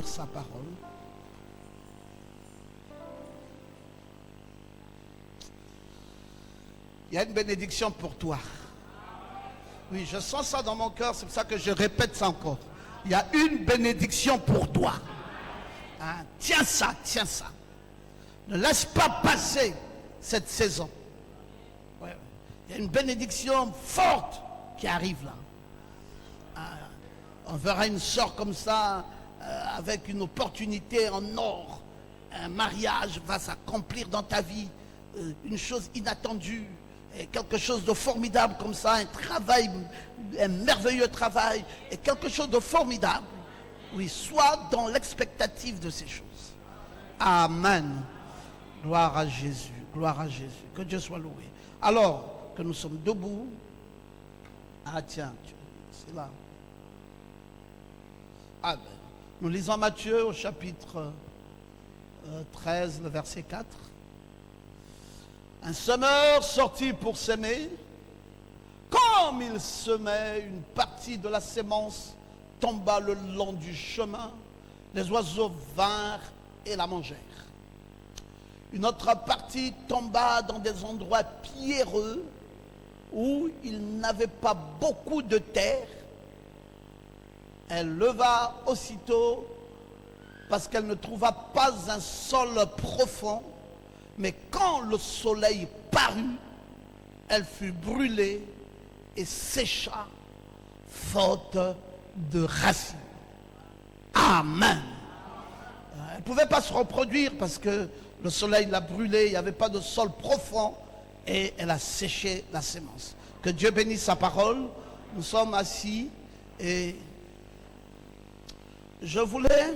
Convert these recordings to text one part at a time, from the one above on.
lire sa parole. Il y a une bénédiction pour toi. Oui, je sens ça dans mon cœur, c'est pour ça que je répète ça encore. Il y a une bénédiction pour toi. Hein? Tiens ça, tiens ça. Ne laisse pas passer cette saison. Ouais. Il y a une bénédiction forte qui arrive là. On verra une sœur comme ça, avec une opportunité en or. Un mariage va s'accomplir dans ta vie. Une chose inattendue. Quelque chose de formidable comme ça. Un travail, un merveilleux travail. Et quelque chose de formidable. Oui, sois dans l'expectative de ces choses. Amen. Gloire à Jésus. Gloire à Jésus. Que Dieu soit loué. Alors que nous sommes debout. Ah tiens, c'est là. Amen. Nous lisons Matthieu au chapitre 13, le verset 4. Un semeur sortit pour s'aimer. Comme il semait, une partie de la sémence tomba le long du chemin. Les oiseaux vinrent et la mangèrent. Une autre partie tomba dans des endroits pierreux où il n'avait pas beaucoup de terre. Elle leva aussitôt parce qu'elle ne trouva pas un sol profond. Mais quand le soleil parut, elle fut brûlée et sécha, faute de racines. Amen. Elle ne pouvait pas se reproduire parce que le soleil l'a brûlée, il n'y avait pas de sol profond et elle a séché la sémence. Que Dieu bénisse sa parole. Nous sommes assis et je voulais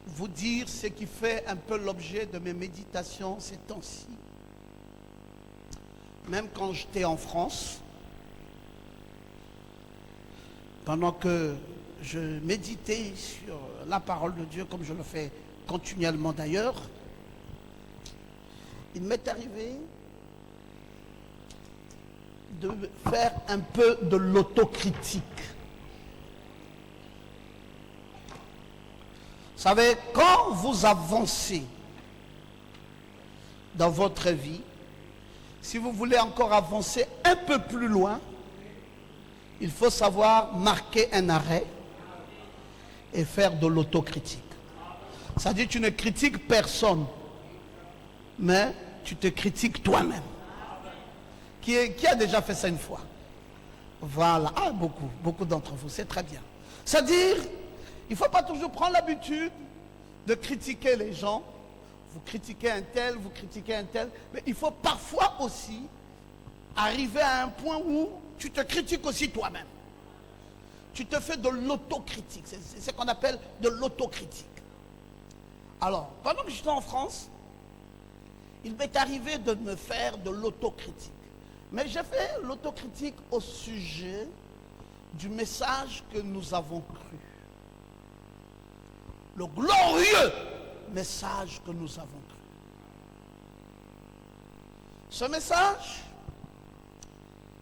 vous dire ce qui fait un peu l'objet de mes méditations ces temps-ci. Même quand j'étais en France, pendant que je méditais sur la parole de Dieu, comme je le fais continuellement d'ailleurs, il m'est arrivé de faire un peu de l'autocritique. Vous savez, quand vous avancez dans votre vie, si vous voulez encore avancer un peu plus loin, il faut savoir marquer un arrêt et faire de l'autocritique. C'est-à-dire que tu ne critiques personne, mais tu te critiques toi-même. Qui a déjà fait ça une fois? Voilà, ah, beaucoup d'entre vous, c'est très bien. C'est-à-dire, il ne faut pas toujours prendre l'habitude de critiquer les gens. Vous critiquez un tel, vous critiquez un tel. Mais il faut parfois aussi arriver à un point où tu te critiques aussi toi-même. Tu te fais de l'autocritique. C'est ce qu'on appelle de l'autocritique. Alors, pendant que j'étais en France, il m'est arrivé de me faire de l'autocritique. Mais j'ai fait l'autocritique au sujet du message que nous avons cru. Le glorieux message que nous avons cru. Ce message,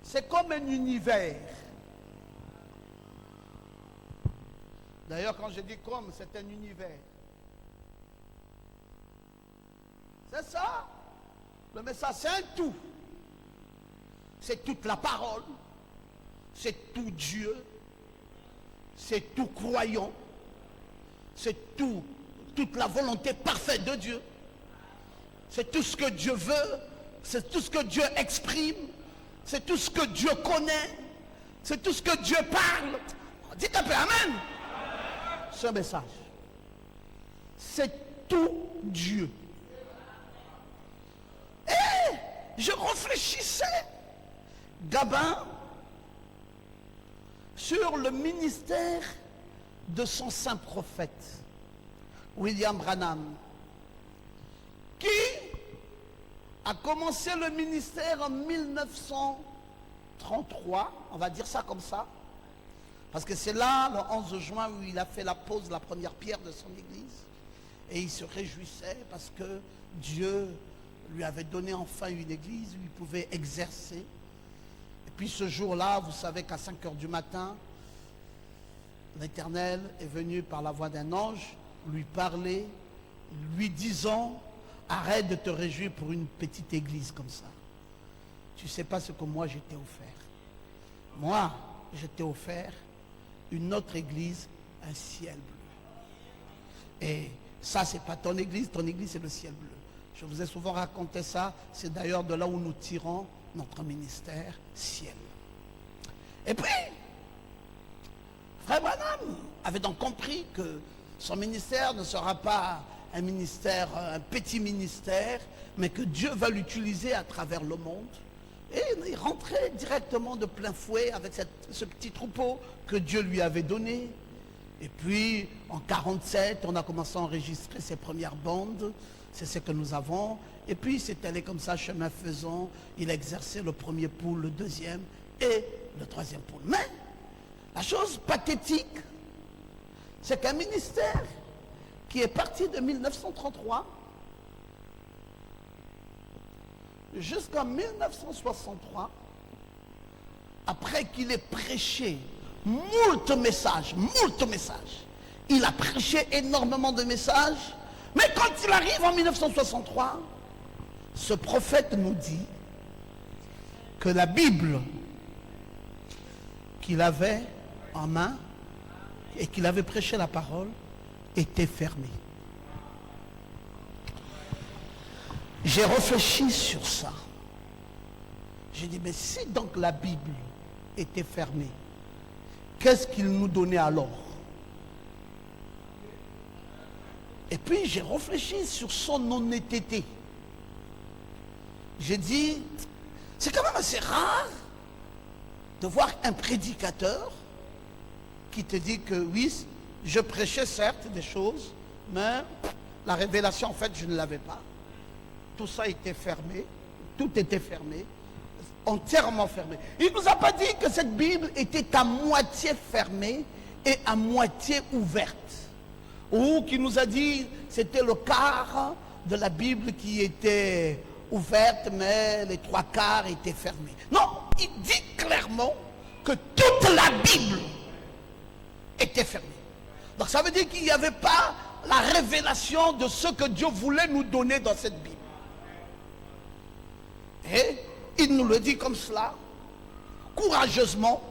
c'est comme un univers. D'ailleurs, quand je dis comme, c'est un univers. C'est ça. Le message, c'est un tout. C'est toute la parole. C'est tout Dieu. C'est tout croyant. C'est toute la volonté parfaite de Dieu. C'est tout ce que Dieu veut. C'est tout ce que Dieu exprime. C'est tout ce que Dieu connaît. C'est tout ce que Dieu parle. Dites un peu Amen. Ce message. C'est tout Dieu. Et je réfléchissais, Gabin, sur le ministère de son saint prophète, William Branham, qui a commencé le ministère en 1933, on va dire ça comme ça, parce que c'est là, le 11 juin, où il a fait la pose, la première pierre de son église, et il se réjouissait parce que Dieu lui avait donné enfin une église où il pouvait exercer. Et puis ce jour-là, vous savez qu'à 5 heures du matin, l'Éternel est venu par la voix d'un ange lui parler, lui disant, arrête de te réjouir pour une petite église comme ça. Tu ne sais pas ce que moi je t'ai offert. Moi, je t'ai offert une autre église, un ciel bleu. Et ça, ce n'est pas ton église c'est le ciel bleu. Je vous ai souvent raconté ça, c'est d'ailleurs de là où nous tirons notre ministère ciel. Et puis, Frère Branham avait donc compris que son ministère ne sera pas un ministère, un petit ministère, mais que Dieu va l'utiliser à travers le monde. Et il rentrait directement de plein fouet avec ce petit troupeau que Dieu lui avait donné. Et puis, en 1947, on a commencé à enregistrer ses premières bandes. C'est ce que nous avons. Et puis, c'est allé comme ça, chemin faisant. Il exerçait le premier pôle, le deuxième et le troisième pôle. Mais, la chose pathétique, c'est qu'un ministère qui est parti de 1933 jusqu'en 1963, après qu'il ait prêché moult messages, il a prêché énormément de messages, mais quand il arrive en 1963, ce prophète nous dit que la Bible qu'il avait en main et qu'il avait prêché la parole était fermée. J'ai réfléchi sur ça. J'ai dit, mais si donc la Bible était fermée, qu'est-ce qu'il nous donnait alors? Et puis j'ai réfléchi sur son honnêteté. J'ai dit, c'est quand même assez rare de voir un prédicateur qui te dit que oui, je prêchais certes des choses, mais la révélation en fait je ne l'avais pas. Tout ça était fermé, tout était fermé, entièrement fermé. Il ne nous a pas dit que cette Bible était à moitié fermée et à moitié ouverte. Ou qu'il nous a dit que c'était le quart de la Bible qui était ouverte, mais les trois quarts étaient fermés. Non, il dit clairement que toute la Bible était fermée. Donc ça veut dire qu'il n'y avait pas la révélation de ce que Dieu voulait nous donner dans cette Bible. Et il nous le dit comme cela, courageusement,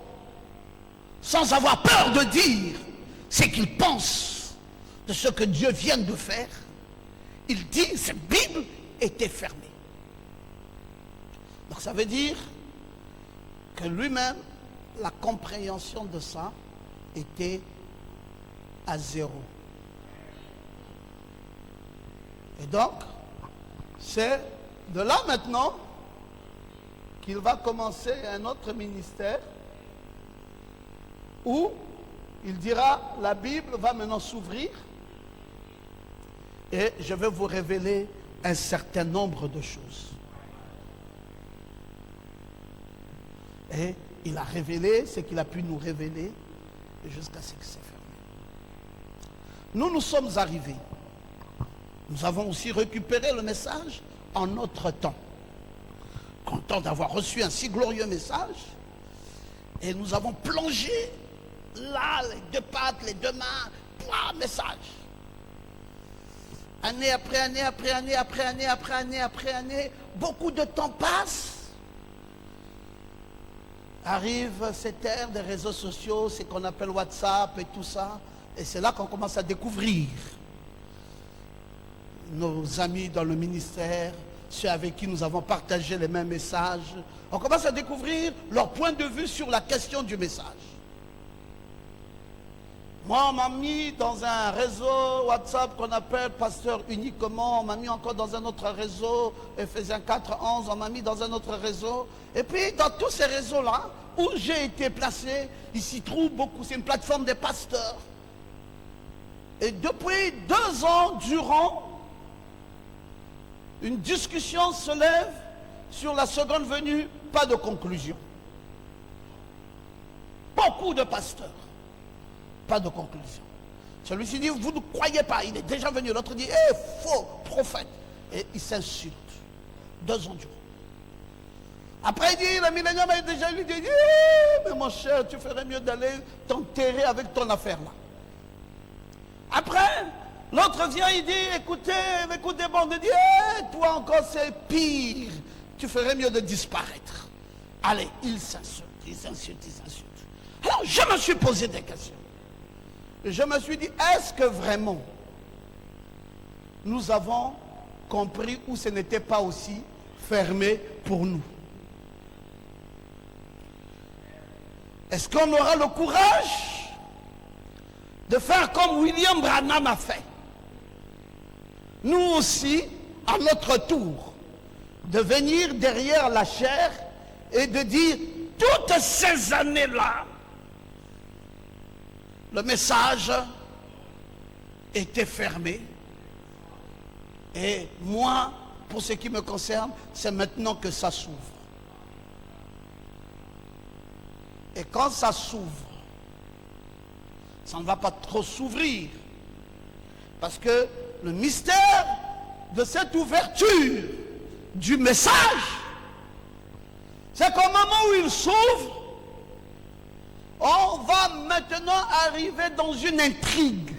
sans avoir peur de dire ce qu'il pense de ce que Dieu vient de faire. Il dit que cette Bible était fermée. Donc ça veut dire que lui-même, la compréhension de ça était à zéro. Et donc, c'est de là maintenant qu'il va commencer un autre ministère où il dira, la Bible va maintenant s'ouvrir et je vais vous révéler un certain nombre de choses. Et il a révélé ce qu'il a pu nous révéler jusqu'à ce que c'est fermé. Nous sommes arrivés. Nous avons aussi récupéré le message en notre temps. Content d'avoir reçu un si glorieux message. Et nous avons plongé là, les deux pattes, les deux mains, plein de messages. Année après année, après année, après année, après année, après année, beaucoup de temps passe. Arrive cette ère des réseaux sociaux, ce qu'on appelle WhatsApp et tout ça. Et c'est là qu'on commence à découvrir nos amis dans le ministère, ceux avec qui nous avons partagé les mêmes messages. On commence à découvrir leur point de vue sur la question du message. Moi, on m'a mis dans un réseau WhatsApp qu'on appelle Pasteur uniquement. On m'a mis encore dans un autre réseau, Ephésiens 4:11. On m'a mis dans un autre réseau. Et puis, dans tous ces réseaux-là, où j'ai été placé, il s'y trouve beaucoup. C'est une plateforme des pasteurs. Et depuis 2 ans durant, une discussion se lève sur la seconde venue, pas de conclusion. Beaucoup de pasteurs, pas de conclusion. Celui-ci dit, vous ne croyez pas, il est déjà venu. L'autre dit, faux prophète. Et ils s'insultent. 2 ans durant. Après, il dit, le millénium a déjà lui dit, eh, mais mon cher, tu ferais mieux d'aller t'enterrer avec ton affaire là. Après, l'autre vient, il dit, écoutez, bon, il dit, eh, toi encore c'est pire. Tu ferais mieux de disparaître. Allez, ils s'insultent. Alors, je me suis posé des questions. Et je me suis dit, est-ce que vraiment nous avons compris où ce n'était pas aussi fermé pour nous? Est-ce qu'on aura le courage de faire comme William Branham a fait? Nous aussi, à notre tour, de venir derrière la chair et de dire, toutes ces années-là, le message était fermé. Et moi, pour ce qui me concerne, c'est maintenant que ça s'ouvre. Et quand ça s'ouvre, ça ne va pas trop s'ouvrir. Parce que le mystère de cette ouverture du message, c'est qu'au moment où il s'ouvre, on va maintenant arriver dans une intrigue.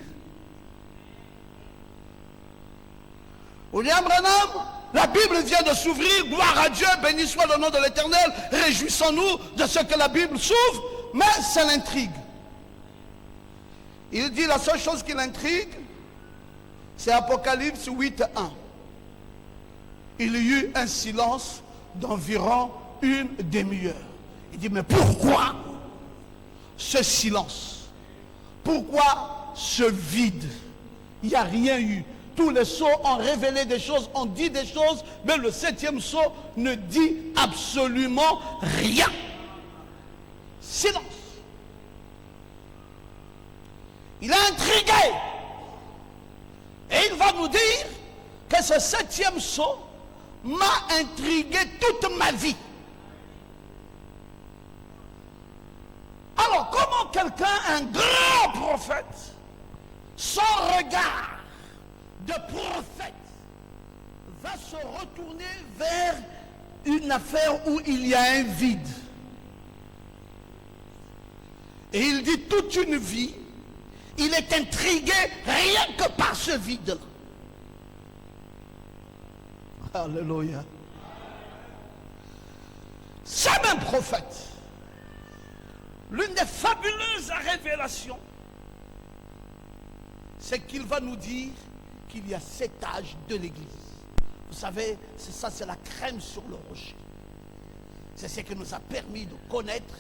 William Branham, la Bible vient de s'ouvrir, gloire à Dieu, béni soit le nom de l'Éternel, réjouissons-nous de ce que la Bible s'ouvre, mais c'est l'intrigue. Il dit la seule chose qui l'intrigue, c'est Apocalypse 8:1. Il y eut un silence d'environ une demi-heure. Il dit, mais pourquoi ce silence? Pourquoi ce vide? Il n'y a rien eu. Tous les sceaux ont révélé des choses, ont dit des choses, mais le 7e sceau ne dit absolument rien. Silence. Il est intrigué. Et il va nous dire que ce 7e sceau m'a intrigué toute ma vie. Alors, comment quelqu'un, un grand prophète, son regard de prophète, va se retourner vers une affaire où il y a un vide? Et il dit toute une vie, il est intrigué rien que par ce vide-là. Alléluia. Ce même prophète, l'une des fabuleuses révélations, c'est qu'il va nous dire qu'il y a 7 âges de l'Église. Vous savez, c'est ça, c'est la crème sur le rocher. C'est ce qui nous a permis de connaître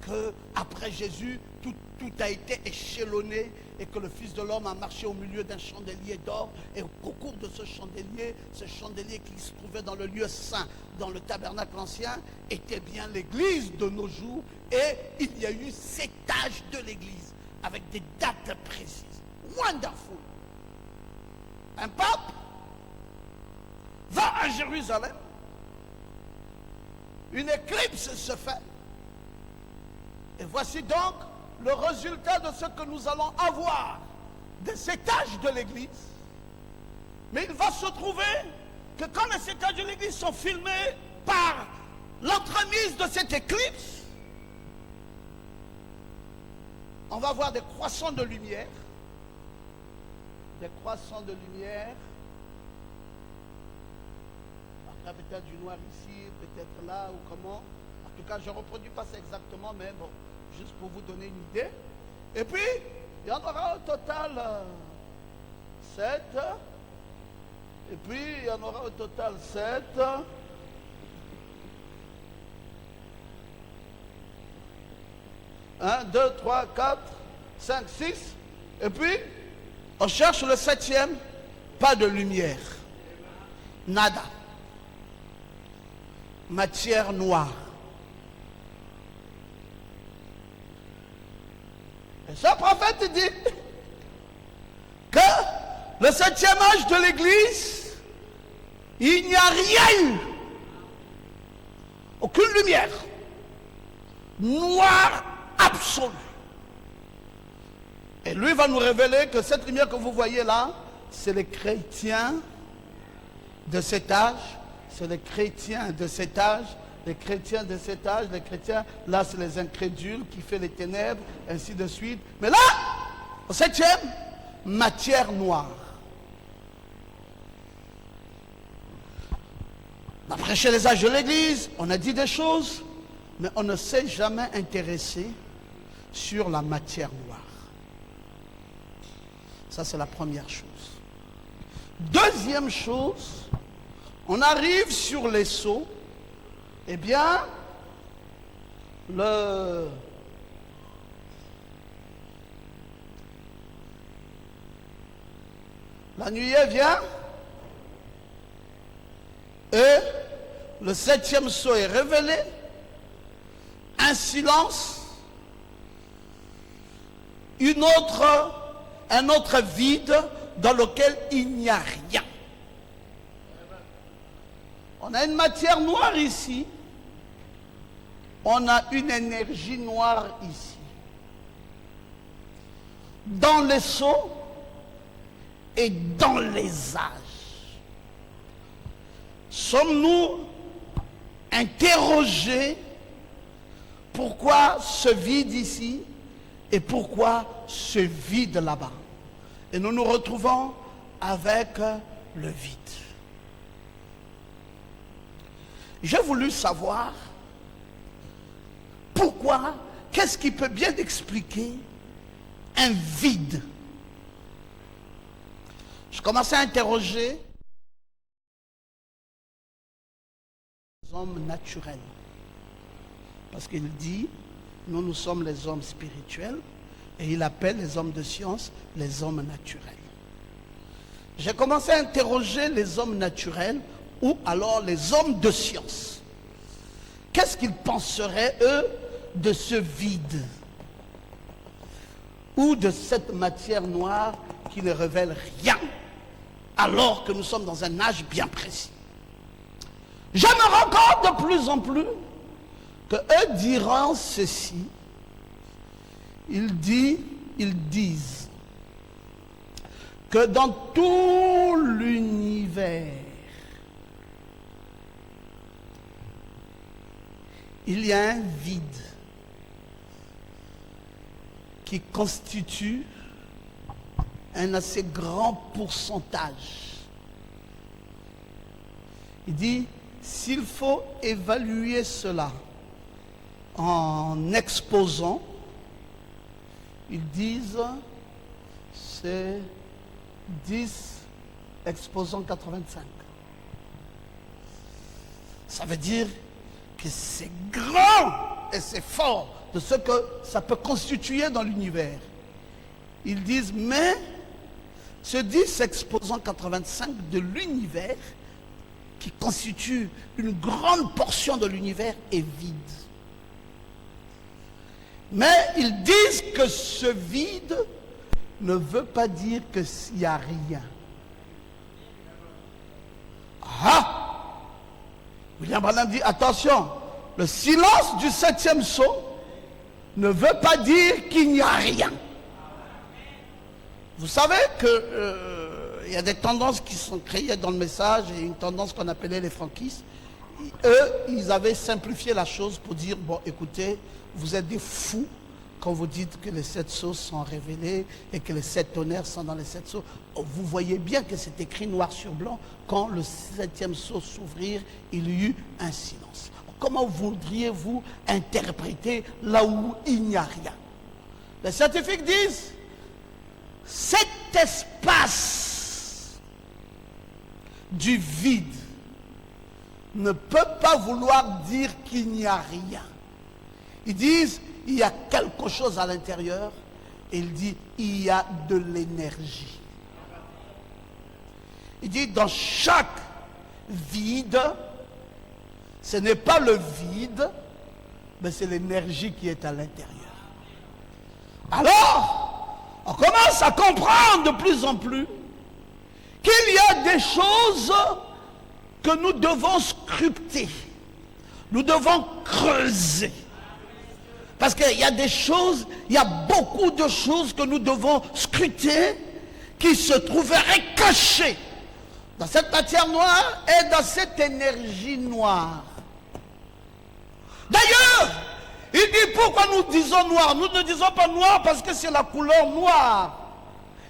qu'après Jésus, tout a été échelonné et que le Fils de l'homme a marché au milieu d'un chandelier d'or, et au cours de ce chandelier qui se trouvait dans le lieu saint, dans le tabernacle ancien, était bien l'Église de nos jours, et il y a eu 7 âges de l'Église avec des dates précises. Wonderful. Un pape va à Jérusalem, une éclipse se fait, et voici donc le résultat de ce que nous allons avoir de cet âge de l'Église. Mais il va se trouver que quand les étages de l'Église sont filmés par l'entremise de cette éclipse, on va voir des croissants de lumière. Des croissants de lumière. Après peut-être du noir ici, peut-être là ou comment. En tout cas, je ne reproduis pas ça exactement, mais bon, juste pour vous donner une idée. Et puis, il y en aura au total 7. Et puis, il y en aura au total 7. 1, 2, 3, 4, 5, 6. Et puis, on cherche le 7e, pas de lumière. Nada. Matière noire. Et ce prophète dit que le 7e âge de l'Église, il n'y a rien eu. Aucune lumière. Noir absolu. Et lui va nous révéler que cette lumière que vous voyez là, c'est les chrétiens de cet âge. C'est les chrétiens de cet âge les chrétiens de cet âge, les chrétiens, là c'est les incrédules qui font les ténèbres, ainsi de suite. Mais là, au 7e, matière noire. On a prêché les âges de l'église, on a dit des choses, mais on ne s'est jamais intéressé sur la matière noire. Ça, c'est la première chose. Deuxième chose, on arrive sur les sceaux. Eh bien, la nuée vient et le 7e sceau est révélé. Un silence, un autre vide dans lequel il n'y a rien. On a une matière noire ici. On a une énergie noire ici. Dans les sceaux et dans les âges. Sommes-nous interrogés pourquoi ce vide ici et pourquoi ce vide là-bas? Et nous nous retrouvons avec le vide. J'ai voulu savoir pourquoi, qu'est-ce qui peut bien expliquer un vide. Je commençais à interroger les hommes naturels. Parce qu'il dit, nous sommes les hommes spirituels, et il appelle les hommes de science les hommes naturels. J'ai commencé à interroger les hommes naturels, ou alors les hommes de science. Qu'est-ce qu'ils penseraient, eux, de ce vide? Ou de cette matière noire qui ne révèle rien, alors que nous sommes dans un âge bien précis? Je me rends compte de plus en plus que eux diront ceci. Ils disent que dans tout l'univers, il y a un vide qui constitue un assez grand pourcentage. Il dit, s'il faut évaluer cela en exposant, ils disent, c'est 10 exposant 85. Ça veut dire que c'est grand et c'est fort de ce que ça peut constituer dans l'univers. Ils disent, mais ce 10 exposant 85 de l'univers, qui constitue une grande portion de l'univers, est vide. Mais ils disent que ce vide ne veut pas dire qu'il n'y a rien. Ah! William Branham dit, attention, le silence du 7e sceau ne veut pas dire qu'il n'y a rien. Vous savez qu'il y a des tendances qui sont créées dans le message, et une tendance qu'on appelait les franquistes. Eux, ils avaient simplifié la chose pour dire, bon, écoutez, vous êtes des fous quand vous dites que les 7 sceaux sont révélés et que les 7 tonnerres sont dans les 7 sceaux. Vous voyez bien que c'est écrit noir sur blanc. Quand le 7e sceau s'ouvrir, il y eut un silence. Comment voudriez-vous interpréter là où il n'y a rien? Les scientifiques disent, cet espace du vide ne peut pas vouloir dire qu'il n'y a rien. Ils disent, il y a quelque chose à l'intérieur, et il dit, il y a de l'énergie. Il dit, dans chaque vide, ce n'est pas le vide, mais c'est l'énergie qui est à l'intérieur. Alors, on commence à comprendre de plus en plus qu'il y a des choses que nous devons scruter, nous devons creuser. Parce qu'il y a des choses, il y a beaucoup de choses que nous devons scruter qui se trouveraient cachées dans cette matière noire et dans cette énergie noire. D'ailleurs, il dit pourquoi nous disons noir. Nous ne disons pas noir parce que c'est la couleur noire.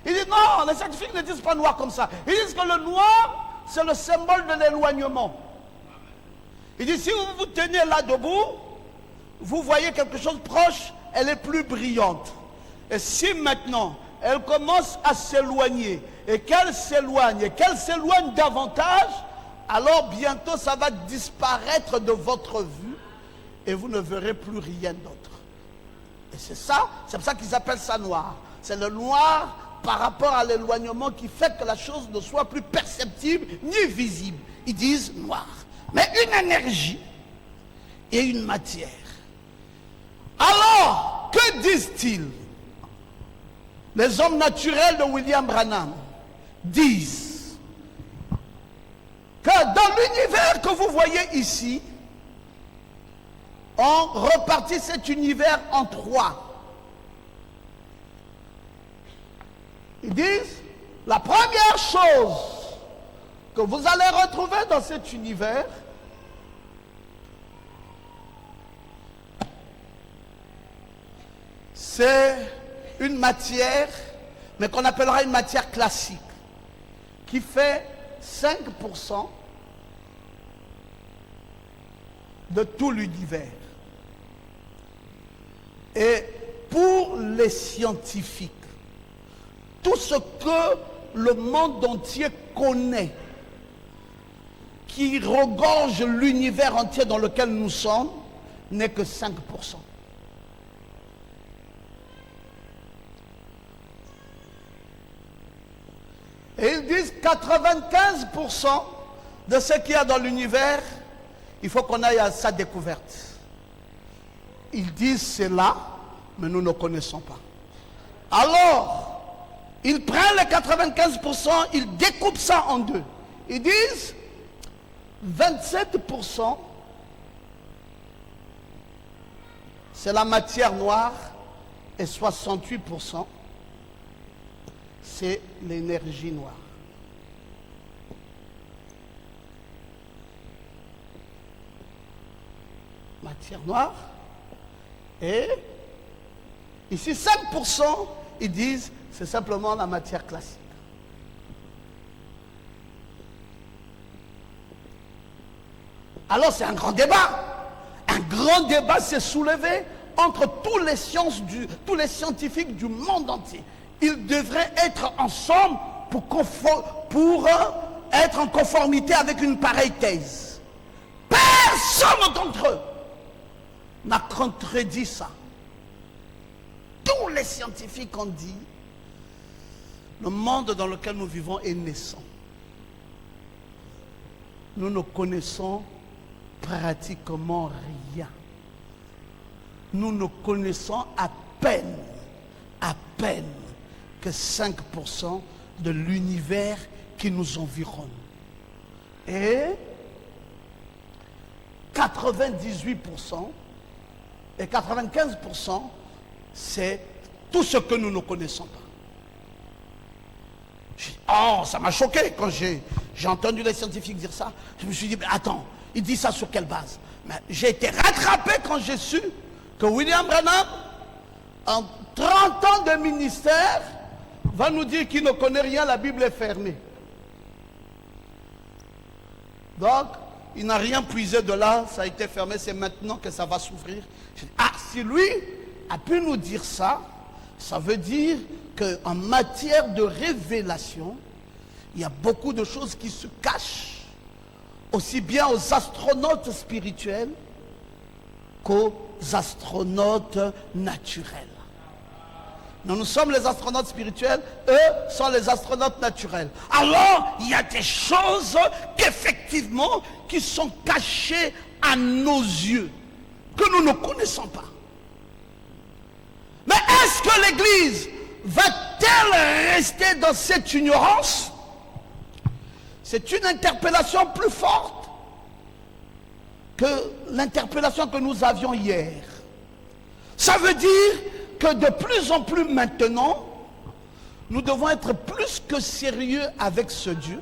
Il dit non, les scientifiques ne disent pas noir comme ça. Ils disent que le noir, c'est le symbole de l'éloignement. Il dit si vous vous tenez là debout, vous voyez quelque chose proche, elle est plus brillante. Et si maintenant, elle commence à s'éloigner, et qu'elle s'éloigne davantage, alors bientôt ça va disparaître de votre vue, et vous ne verrez plus rien d'autre. Et c'est pour ça qu'ils appellent ça noir. C'est le noir par rapport à l'éloignement qui fait que la chose ne soit plus perceptible ni visible. Ils disent noir. Mais une énergie et une matière. Alors, que disent-ils? Les hommes naturels de William Branham disent que dans l'univers que vous voyez ici, on repartit cet univers en trois. Ils disent, la première chose que vous allez retrouver dans cet univers, c'est une matière, mais qu'on appellera une matière classique, qui fait 5% de tout l'univers. Et pour les scientifiques, tout ce que le monde entier connaît, qui regorge l'univers entier dans lequel nous sommes, n'est que 5%. Et ils disent 95% de ce qu'il y a dans l'univers, il faut qu'on aille à sa découverte. Ils disent c'est là, mais nous ne connaissons pas. Alors, ils prennent les 95%, ils découpent ça en deux. Ils disent 27%, c'est la matière noire et 68%, c'est l'énergie noire. Matière noire et ici 5%, ils disent c'est simplement la matière classique. Alors c'est un grand débat. Un grand débat s'est soulevé entre tous les scientifiques du monde entier. Ils devraient être ensemble pour être en conformité avec une pareille thèse. Personne d'entre eux n'a contredit ça. Tous les scientifiques ont dit le monde dans lequel nous vivons est naissant. Nous ne connaissons pratiquement rien. Nous ne connaissons à peine que 5% de l'univers qui nous environne. Et 98% et 95%, c'est tout ce que nous ne connaissons pas. Oh, ça m'a choqué quand j'ai entendu les scientifiques dire ça. Je me suis dit, mais attends, il dit ça sur quelle base? Mais j'ai été rattrapé quand j'ai su que William Branham, en 30 ans de ministère, va nous dire qu'il ne connaît rien, la Bible est fermée. Donc, il n'a rien puisé de là, ça a été fermé, c'est maintenant que ça va s'ouvrir. Ah, si lui a pu nous dire ça, ça veut dire qu'en matière de révélation, il y a beaucoup de choses qui se cachent, aussi bien aux astronautes spirituels qu'aux astronautes naturels. Nous sommes les astronautes spirituels, eux sont les astronautes naturels. Alors, il y a des choses qu'effectivement, qui sont cachées à nos yeux, que nous ne connaissons pas. Mais est-ce que l'Église va-t-elle rester dans cette ignorance? C'est une interpellation plus forte que l'interpellation que nous avions hier. Ça veut dire que de plus en plus maintenant, nous devons être plus que sérieux avec ce Dieu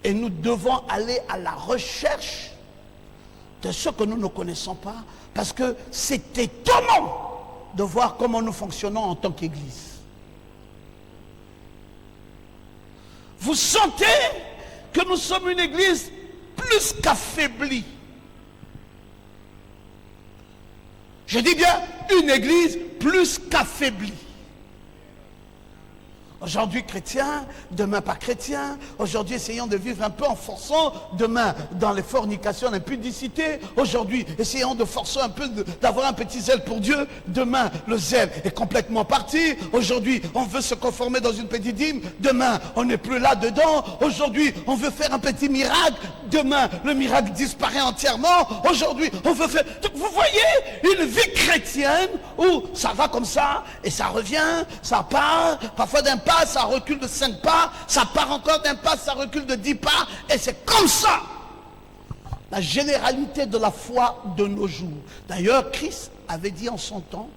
et nous devons aller à la recherche de ce que nous ne connaissons pas, parce que c'est étonnant de voir comment nous fonctionnons en tant qu'Église. Vous sentez que nous sommes une Église plus qu'affaiblie. Je dis bien une Église plus qu'affaiblie. Aujourd'hui chrétien, demain pas chrétien. Aujourd'hui essayons de vivre un peu en forçant, demain dans les fornications, l'impudicité. Aujourd'hui essayons de forcer un peu, d'avoir un petit zèle pour Dieu. Demain le zèle est complètement parti. Aujourd'hui on veut se conformer dans une petite dîme. Demain on n'est plus là dedans. Aujourd'hui on veut faire un petit miracle. Demain le miracle disparaît entièrement. Aujourd'hui on veut faire... Donc, vous voyez une vie chrétienne où ça va comme ça et ça revient, ça part, parfois d'un pas, ça recule de 5 pas, ça part encore d'un pas, ça recule de 10 pas, et c'est comme ça la généralité de la foi de nos jours. D'ailleurs, Christ avait dit en son temps,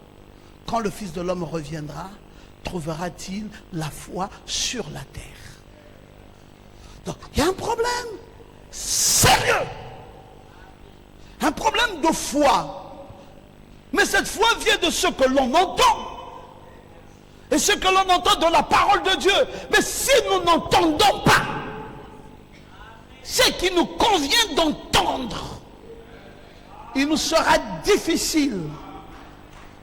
quand le Fils de l'homme reviendra, trouvera-t-il la foi sur la terre? Donc, il y a un problème sérieux, un problème de foi, mais cette foi vient de ce que l'on entend. Et ce que l'on entend dans la parole de Dieu. Mais si nous n'entendons pas ce qui nous convient d'entendre, il nous sera difficile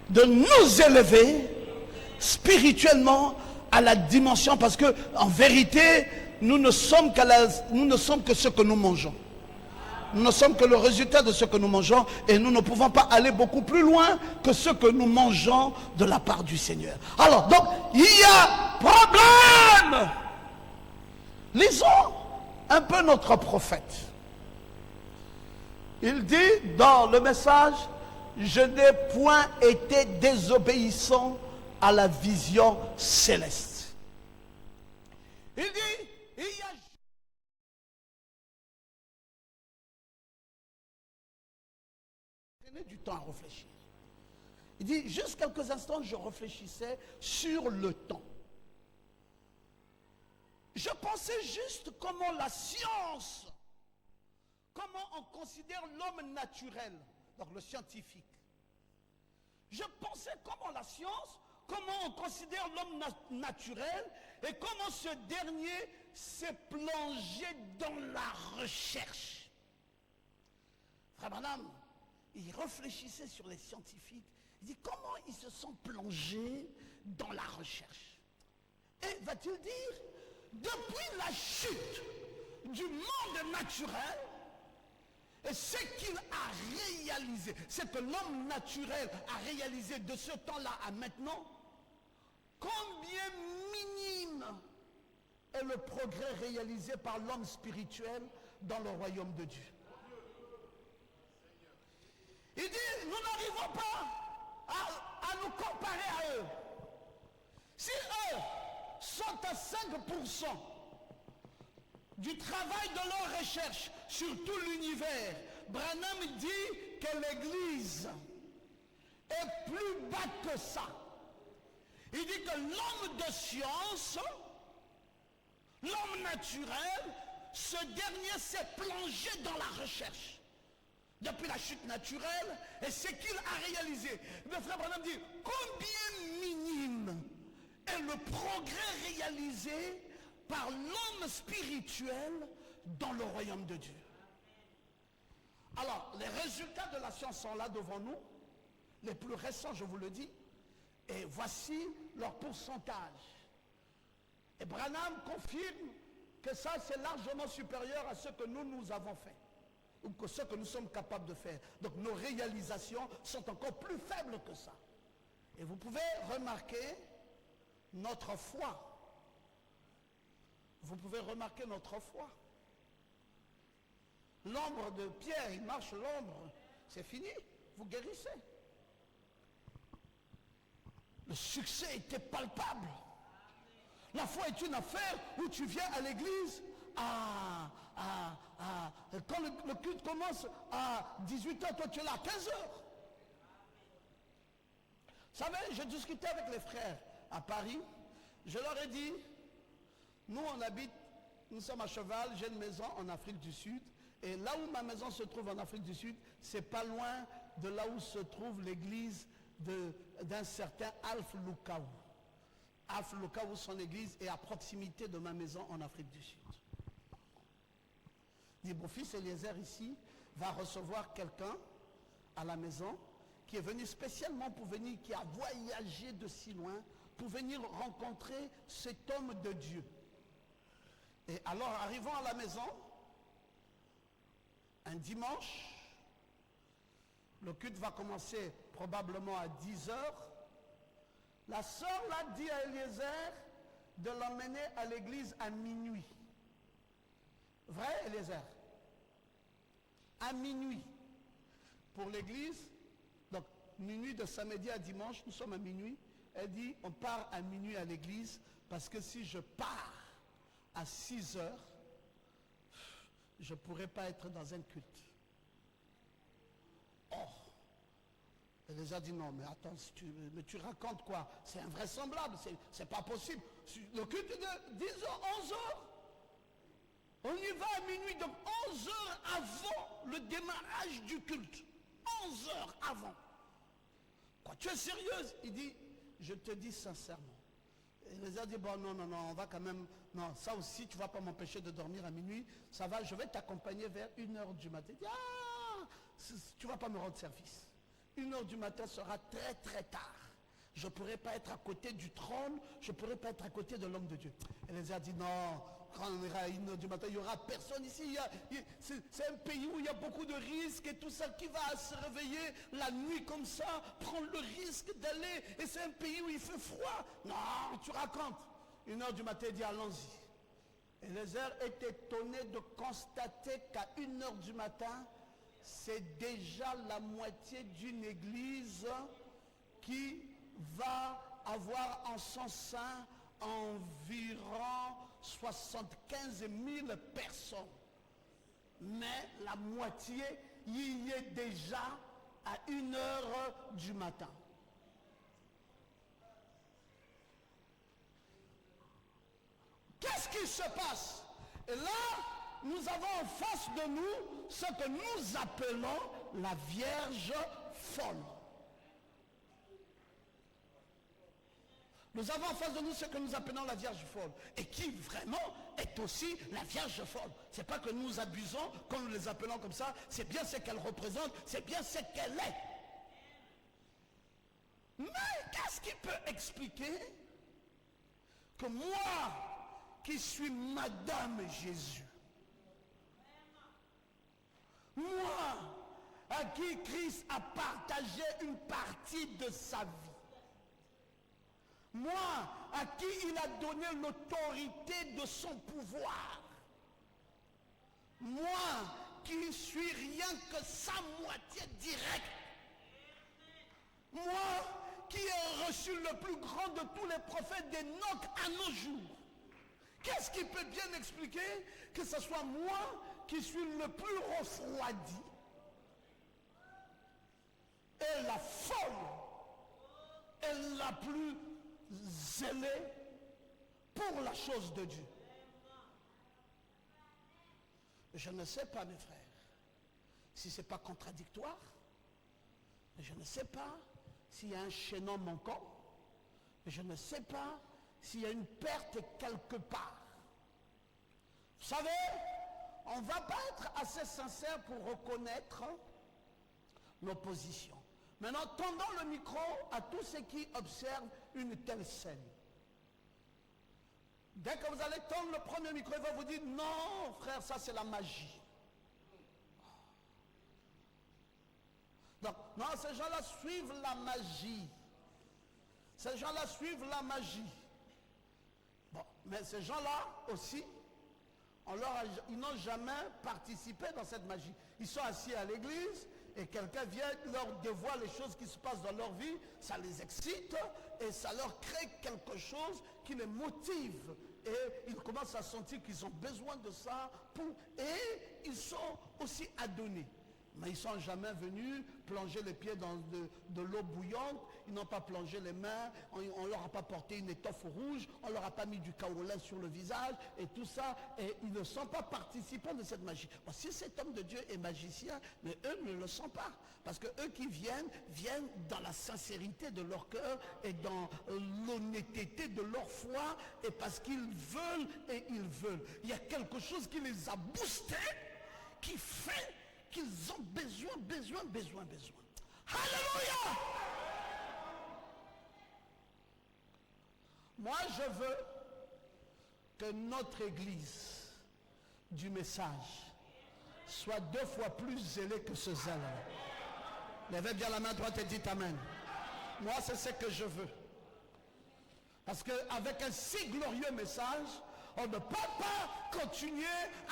de nous élever spirituellement à la dimension, parce que en vérité, nous ne sommes que ce que nous mangeons. Nous ne sommes que le résultat de ce que nous mangeons, et nous ne pouvons pas aller beaucoup plus loin que ce que nous mangeons de la part du Seigneur. Alors, donc, il y a problème. Lisons un peu notre prophète. Il dit dans le message, je n'ai point été désobéissant à la vision céleste. Il dit, il y a du temps à réfléchir. Il dit, juste quelques instants, je réfléchissais sur le temps. Je pensais juste comment la science, comment on considère l'homme naturel, donc le scientifique. Je pensais comment la science, comment on considère l'homme naturel, et comment ce dernier s'est plongé dans la recherche. Frère Branham, il réfléchissait sur les scientifiques. Il dit, comment ils se sont plongés dans la recherche? Et va-t-il dire, depuis la chute du monde naturel, et ce qu'il a réalisé, c'est que l'homme naturel a réalisé de ce temps-là à maintenant, combien minime est le progrès réalisé par l'homme spirituel dans le royaume de Dieu. Il dit, nous n'arrivons pas à nous comparer à eux. Si eux sont à 5% du travail de leur recherche sur tout l'univers, Branham dit que l'Église est plus bas que ça. Il dit que l'homme de science, l'homme naturel, ce dernier s'est plongé dans la recherche depuis la chute naturelle, et ce qu'il a réalisé. Le frère Branham dit, combien minime est le progrès réalisé par l'homme spirituel dans le royaume de Dieu. Alors, les résultats de la science sont là devant nous, les plus récents, je vous le dis, et voici leur pourcentage. Et Branham confirme que ça, c'est largement supérieur à ce que nous avons fait, ou que ce que nous sommes capables de faire. Donc nos réalisations sont encore plus faibles que ça. Et vous pouvez remarquer notre foi. Vous pouvez remarquer notre foi. L'ombre de Pierre, il marche l'ombre, c'est fini, vous guérissez. Le succès était palpable. La foi est une affaire où tu viens à l'église quand le culte commence à 18h, toi tu es là à 15h. Vous savez, je discutais avec les frères à Paris, je leur ai dit, nous on habite, nous sommes à Cheval, j'ai une maison en Afrique du Sud, Et là où ma maison se trouve en Afrique du Sud, c'est pas loin de là où se trouve l'église d'un certain Alf Lukaou. Alf Lukaou, son église est à proximité de ma maison en Afrique du Sud. Il dit, mon fils Eliezer ici va recevoir quelqu'un à la maison qui est venu spécialement pour venir, qui a voyagé de si loin pour venir rencontrer cet homme de Dieu. Et alors, arrivant à la maison, un dimanche, le culte va commencer probablement à 10 heures. La sœur l'a dit à Eliezer de l'emmener à l'église à minuit. Vrai, Eliezer? À minuit. Pour l'église, donc minuit de samedi à dimanche, nous sommes à minuit. Elle dit, on part à minuit à l'église parce que si je pars à 6 heures, je ne pourrais pas être dans un culte. Oh! Eliezer a dit non, mais attends, mais tu racontes quoi? C'est invraisemblable, c'est pas possible. Le culte de 10 heures, 11 heures, on y va à minuit, donc 11 heures avant le démarrage du culte. 11 heures avant. Quoi, tu es sérieuse? Il dit, je te dis sincèrement. Eliezer dit, bon, non, on va quand même, non, ça aussi, tu ne vas pas m'empêcher de dormir à minuit, ça va, je vais t'accompagner vers 1 heure du matin. Il dit, ah, tu ne vas pas me rendre service. 1 heure du matin sera très très tard. Je ne pourrai pas être à côté du trône, je ne pourrai pas être à côté de l'homme de Dieu. Eliezer a dit non, quand on ira à 1 heure du matin, il n'y aura personne ici. C'est un pays où il y a beaucoup de risques et tout ça. Qui va se réveiller la nuit comme ça, prendre le risque d'aller? Et c'est un pays où il fait froid. Non, tu racontes. 1 heure du matin, il dit allons-y. Eliezer est étonné de constater qu'à 1 heure du matin, c'est déjà la moitié d'une église qui va avoir en son sein environ 75 000 personnes. Mais la moitié y est déjà à 1 heure du matin. Qu'est-ce qui se passe? Et là, nous avons en face de nous ce que nous appelons la Vierge folle. Nous avons en face de nous ce que nous appelons la Vierge folle. Et qui vraiment est aussi la Vierge folle. Ce n'est pas que nous abusons quand nous les appelons comme ça. C'est bien ce qu'elle représente. C'est bien ce qu'elle est. Mais qu'est-ce qui peut expliquer que moi, qui suis Madame Jésus, moi, à qui Christ a partagé une partie de sa vie, moi, à qui il a donné l'autorité de son pouvoir, moi, qui suis rien que sa moitié directe, moi, qui ai reçu le plus grand de tous les prophètes d'Enoch à nos jours, qu'est-ce qui peut bien expliquer que ce soit moi qui suis le plus refroidi et la folle et la plus zélée pour la chose de Dieu? Je ne sais pas, mes frères, si ce n'est pas contradictoire. Je ne sais pas s'il y a un chaînon manquant. Je ne sais pas s'il y a une perte quelque part. Vous savez, on ne va pas être assez sincère pour reconnaître nos positions. Maintenant, tendons le micro à tous ceux qui observent une telle scène. Dès que vous allez tendre le premier micro, il va vous dire, non, frère, ça c'est la magie. Donc, non, ces gens-là suivent la magie. Ces gens-là suivent la magie. Bon, mais ces gens-là aussi, ils n'ont jamais participé dans cette magie. Ils sont assis à l'église et quelqu'un vient leur dévoile les choses qui se passent dans leur vie, ça les excite et ça leur crée quelque chose qui les motive. Et ils commencent à sentir qu'ils ont besoin de ça et ils sont aussi adonnés. Mais ils ne sont jamais venus plonger les pieds dans de l'eau bouillante. Ils n'ont pas plongé les mains. On ne leur a pas porté une étoffe rouge. On ne leur a pas mis du kaolin sur le visage et tout ça. Et ils ne sont pas participants de cette magie. Bon, si cet homme de Dieu est magicien, mais eux ne le sont pas. Parce que eux qui viennent dans la sincérité de leur cœur et dans l'honnêteté de leur foi. Et parce qu'ils veulent et ils veulent. Il y a quelque chose qui les a boostés, qui fait qu'ils ont besoin. Alléluia! Moi, je veux que notre église du message soit 2 fois plus zélée que ce zèle. Lèvez bien la main droite et dites amen. Moi, c'est ce que je veux. Parce qu'avec un si glorieux message, on ne peut pas continuer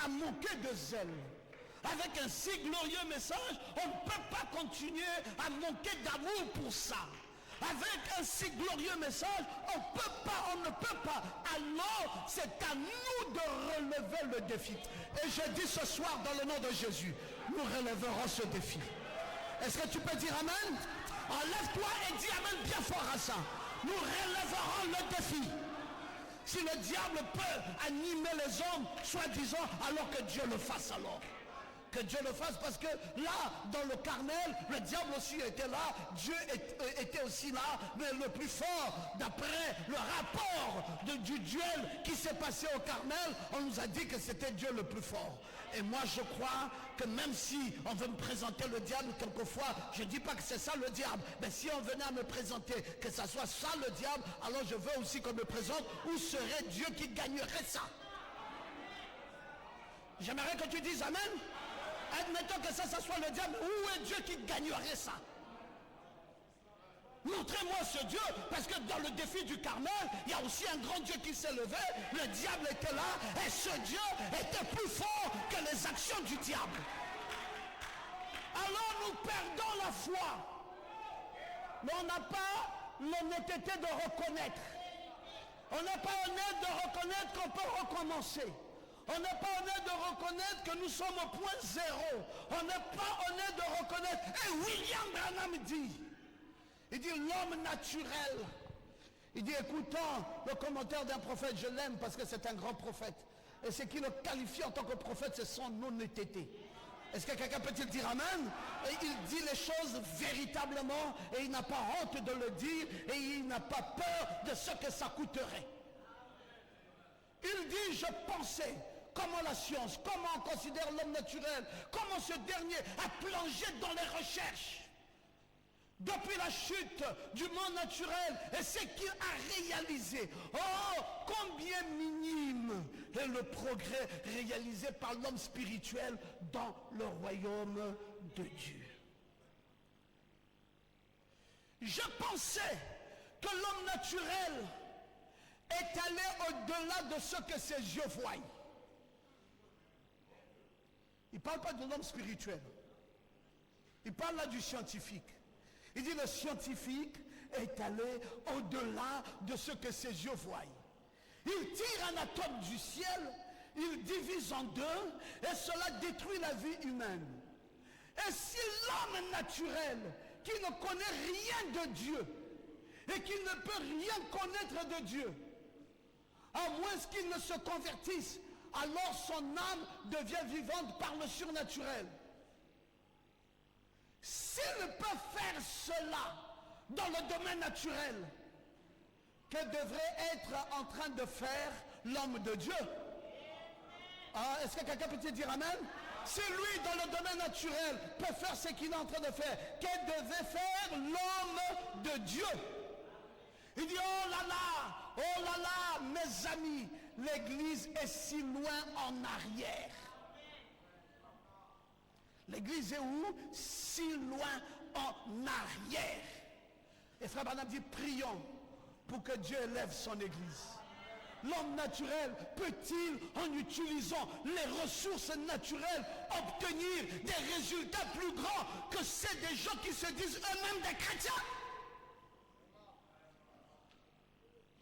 à manquer de zèle. Avec un si glorieux message, on ne peut pas continuer à manquer d'amour pour ça. Avec un si glorieux message, on ne peut pas. Alors, c'est à nous de relever le défi. Et je dis ce soir, dans le nom de Jésus, nous relèverons ce défi. Est-ce que tu peux dire amen? Enlève-toi et dis amen bien fort à ça. Nous relèverons le défi. Si le diable peut animer les hommes, soi-disant, alors que Dieu le fasse alors. Que Dieu le fasse, parce que là, dans le Carmel, le diable aussi était là, Dieu était aussi là, mais le plus fort, d'après le rapport du duel qui s'est passé au Carmel, on nous a dit que c'était Dieu le plus fort. Et moi je crois que même si on veut me présenter le diable quelquefois, je ne dis pas que c'est ça le diable, mais si on venait à me présenter que ça soit ça le diable, alors je veux aussi qu'on me présente où serait Dieu qui gagnerait ça. J'aimerais que tu dises amen. Admettons que ça soit le diable, où est Dieu qui gagnerait ça? Montrez-moi ce Dieu, parce que dans le défi du Carmel, il y a aussi un grand Dieu qui s'est levé, le diable était là, et ce Dieu était plus fort que les actions du diable. Alors nous perdons la foi, mais on n'a pas l'honnêteté de reconnaître. On n'est pas honnête de reconnaître qu'on peut recommencer. On n'est pas honnête de reconnaître que nous sommes au point zéro. On n'est pas honnête de reconnaître. Et William Branham dit, il dit l'homme naturel. Il dit écoutant le commentaire d'un prophète, je l'aime parce que c'est un grand prophète. Et ce qui le qualifie en tant que prophète, c'est son honnêteté. Est-ce que quelqu'un peut-il dire amen? Et il dit les choses véritablement et il n'a pas honte de le dire et il n'a pas peur de ce que ça coûterait. Il dit, je pensais, comment la science, comment on considère l'homme naturel, comment ce dernier a plongé dans les recherches depuis la chute du monde naturel et ce qu'il a réalisé. Oh, combien minime est le progrès réalisé par l'homme spirituel dans le royaume de Dieu. Je pensais que l'homme naturel est allé au-delà de ce que ses yeux voient. Il ne parle pas de l'homme spirituel. Il parle là du scientifique. Il dit le scientifique est allé au-delà de ce que ses yeux voient. Il tire un atome du ciel, il divise en deux et cela détruit la vie humaine. Et si l'homme naturel qui ne connaît rien de Dieu et qui ne peut rien connaître de Dieu, à moins qu'il ne se convertisse, alors son âme devient vivante par le surnaturel. S'il peut faire cela dans le domaine naturel, que devrait être en train de faire l'homme de Dieu? Ah, est-ce que quelqu'un peut te dire amen? Si lui, dans le domaine naturel, peut faire ce qu'il est en train de faire, que devait faire l'homme de Dieu? Il dit, oh là là, mes amis, l'église est si loin en arrière. L'église est où? Si loin en arrière. Et frère Branham dit, prions pour que Dieu élève son église. L'homme naturel peut-il, en utilisant les ressources naturelles, obtenir des résultats plus grands que ceux des gens qui se disent eux-mêmes des chrétiens?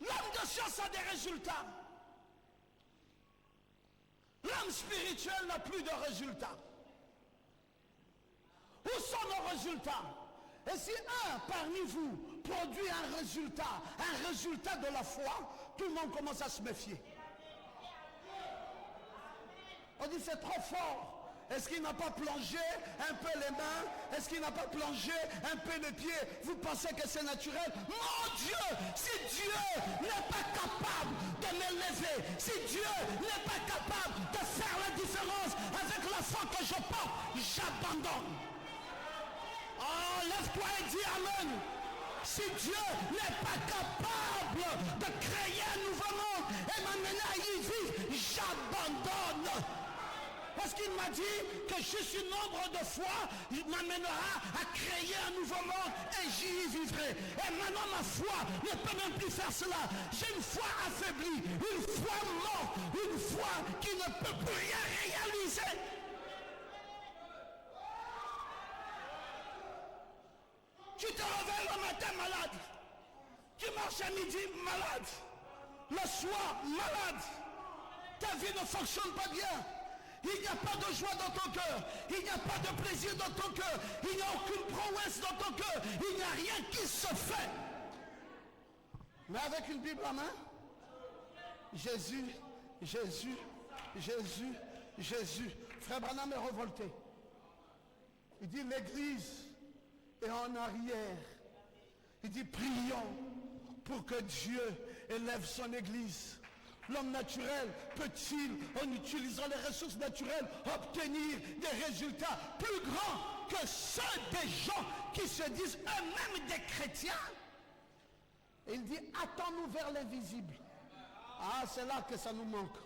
L'homme de science a des résultats. L'homme spirituel n'a plus de résultats. Où sont nos résultats? Et si un parmi vous produit un résultat de la foi, tout le monde commence à se méfier. On dit c'est trop fort. Est-ce qu'il n'a pas plongé un peu les mains? Est-ce qu'il n'a pas plongé un peu les pieds? Vous pensez que c'est naturel? Mon Dieu, si Dieu n'est pas capable de m'élever, si Dieu n'est pas capable de faire la différence avec la foi que je porte, j'abandonne. Oh, lève-toi et dis Amen. Si Dieu n'est pas capable de créer un nouveau monde et m'amener à y vivre, j'abandonne. Parce qu'il m'a dit que juste une nombre de fois, il m'amènera à créer un nouveau monde et j'y vivrai. Et maintenant ma foi ne peut même plus faire cela. J'ai une foi affaiblie, une foi morte, une foi qui ne peut plus rien réaliser. Tu te réveilles le matin malade. Tu marches à midi malade. Le soir malade. Ta vie ne fonctionne pas bien. Il n'y a pas de joie dans ton cœur. Il n'y a pas de plaisir dans ton cœur. Il n'y a aucune prouesse dans ton cœur. Il n'y a rien qui se fait. Mais avec une Bible en main, Jésus. Frère Branham est révolté. Il dit l'église est en arrière. Il dit prions pour que Dieu élève son église. L'homme naturel peut-il, en utilisant les ressources naturelles, obtenir des résultats plus grands que ceux des gens qui se disent eux-mêmes des chrétiens? Et il dit, attends-nous vers l'invisible. Ah, c'est là que ça nous manque.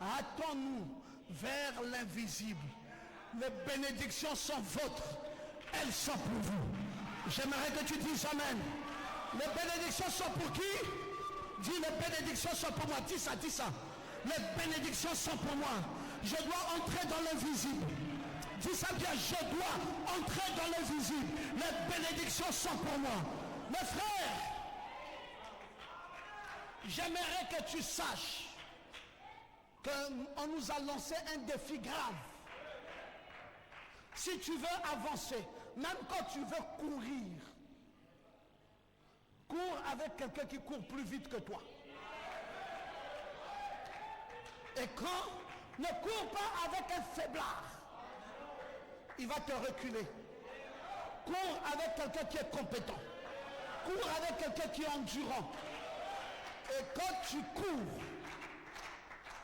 Attends-nous vers l'invisible. Les bénédictions sont vôtres. Elles sont pour vous. J'aimerais que tu dises Amen. Les bénédictions sont pour qui? Dis, les bénédictions sont pour moi. Dis ça. Les bénédictions sont pour moi. Je dois entrer dans l'invisible. Dis ça bien, je dois entrer dans l'invisible. Les bénédictions sont pour moi. Mes frères, j'aimerais que tu saches qu'on nous a lancé un défi grave. Si tu veux avancer, même quand tu veux courir, cours avec quelqu'un qui court plus vite que toi. Et ne cours pas avec un faiblard. Il va te reculer. Cours avec quelqu'un qui est compétent. Cours avec quelqu'un qui est endurant. Et quand tu cours,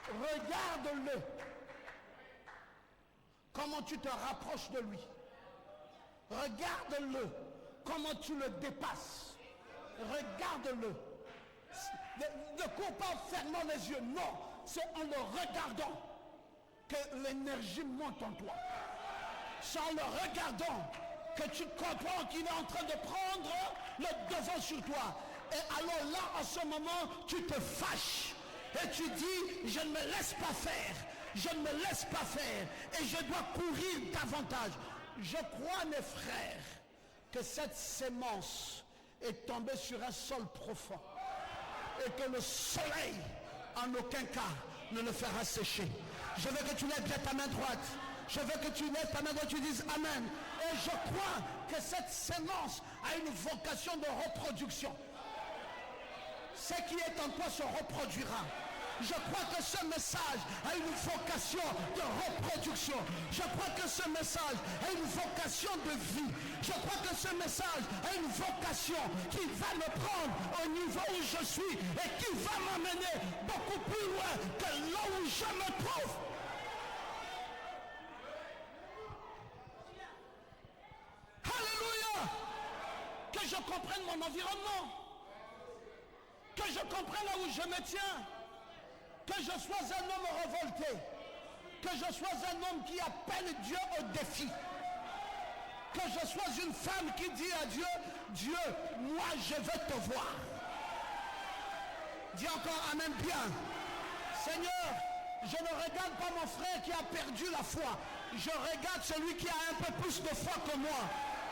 regarde-le. Comment tu te rapproches de lui. Regarde-le. Comment tu le dépasses. Regarde-le. Ne cours pas en fermant les yeux. Non, c'est en le regardant que l'énergie monte en toi. C'est en le regardant que tu comprends qu'il est en train de prendre le devant sur toi. Et alors là, en ce moment, tu te fâches. Et tu dis, je ne me laisse pas faire. Je ne me laisse pas faire. Et je dois courir davantage. Je crois, mes frères, que cette sémence est tombée sur un sol profond. Et que le soleil, en aucun cas, ne le fera sécher. Je veux que tu lèves bien ta main droite. Je veux que tu lèves ta main droite et tu dises Amen. Et je crois que cette sémence a une vocation de reproduction. Ce qui est en toi se reproduira. Je crois que ce message a une vocation de reproduction. Je crois que ce message a une vocation de vie. Je crois que ce message a une vocation qui va me prendre au niveau où je suis et qui va m'amener beaucoup plus loin que là où je me trouve. Alléluia! Que je comprenne mon environnement. Que je comprenne là où je me tiens. Que je sois un homme révolté. Que je sois un homme qui appelle Dieu au défi. Que je sois une femme qui dit à Dieu, Dieu, moi je veux te voir. Dis encore Amen bien. Seigneur, je ne regarde pas mon frère qui a perdu la foi. Je regarde celui qui a un peu plus de foi que moi.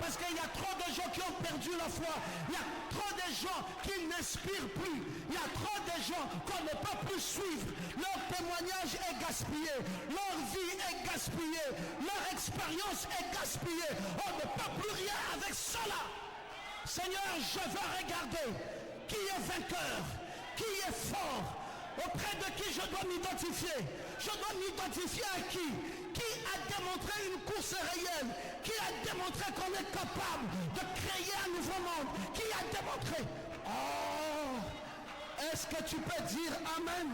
Parce qu'il y a trop de gens qui ont perdu la foi. Il y a trop de gens qui n'inspirent plus. Il y a trop de gens qu'on ne peut plus suivre. Leur témoignage est gaspillé. Leur vie est gaspillée. Leur expérience est gaspillée. On ne peut plus rien avec cela. Seigneur, je veux regarder qui est vainqueur, qui est fort, auprès de qui je dois m'identifier. Je dois m'identifier à qui a démontré une course réelle, qui a démontré qu'on est capable de créer un nouveau monde, qui a démontré. Oh, est-ce que tu peux dire Amen?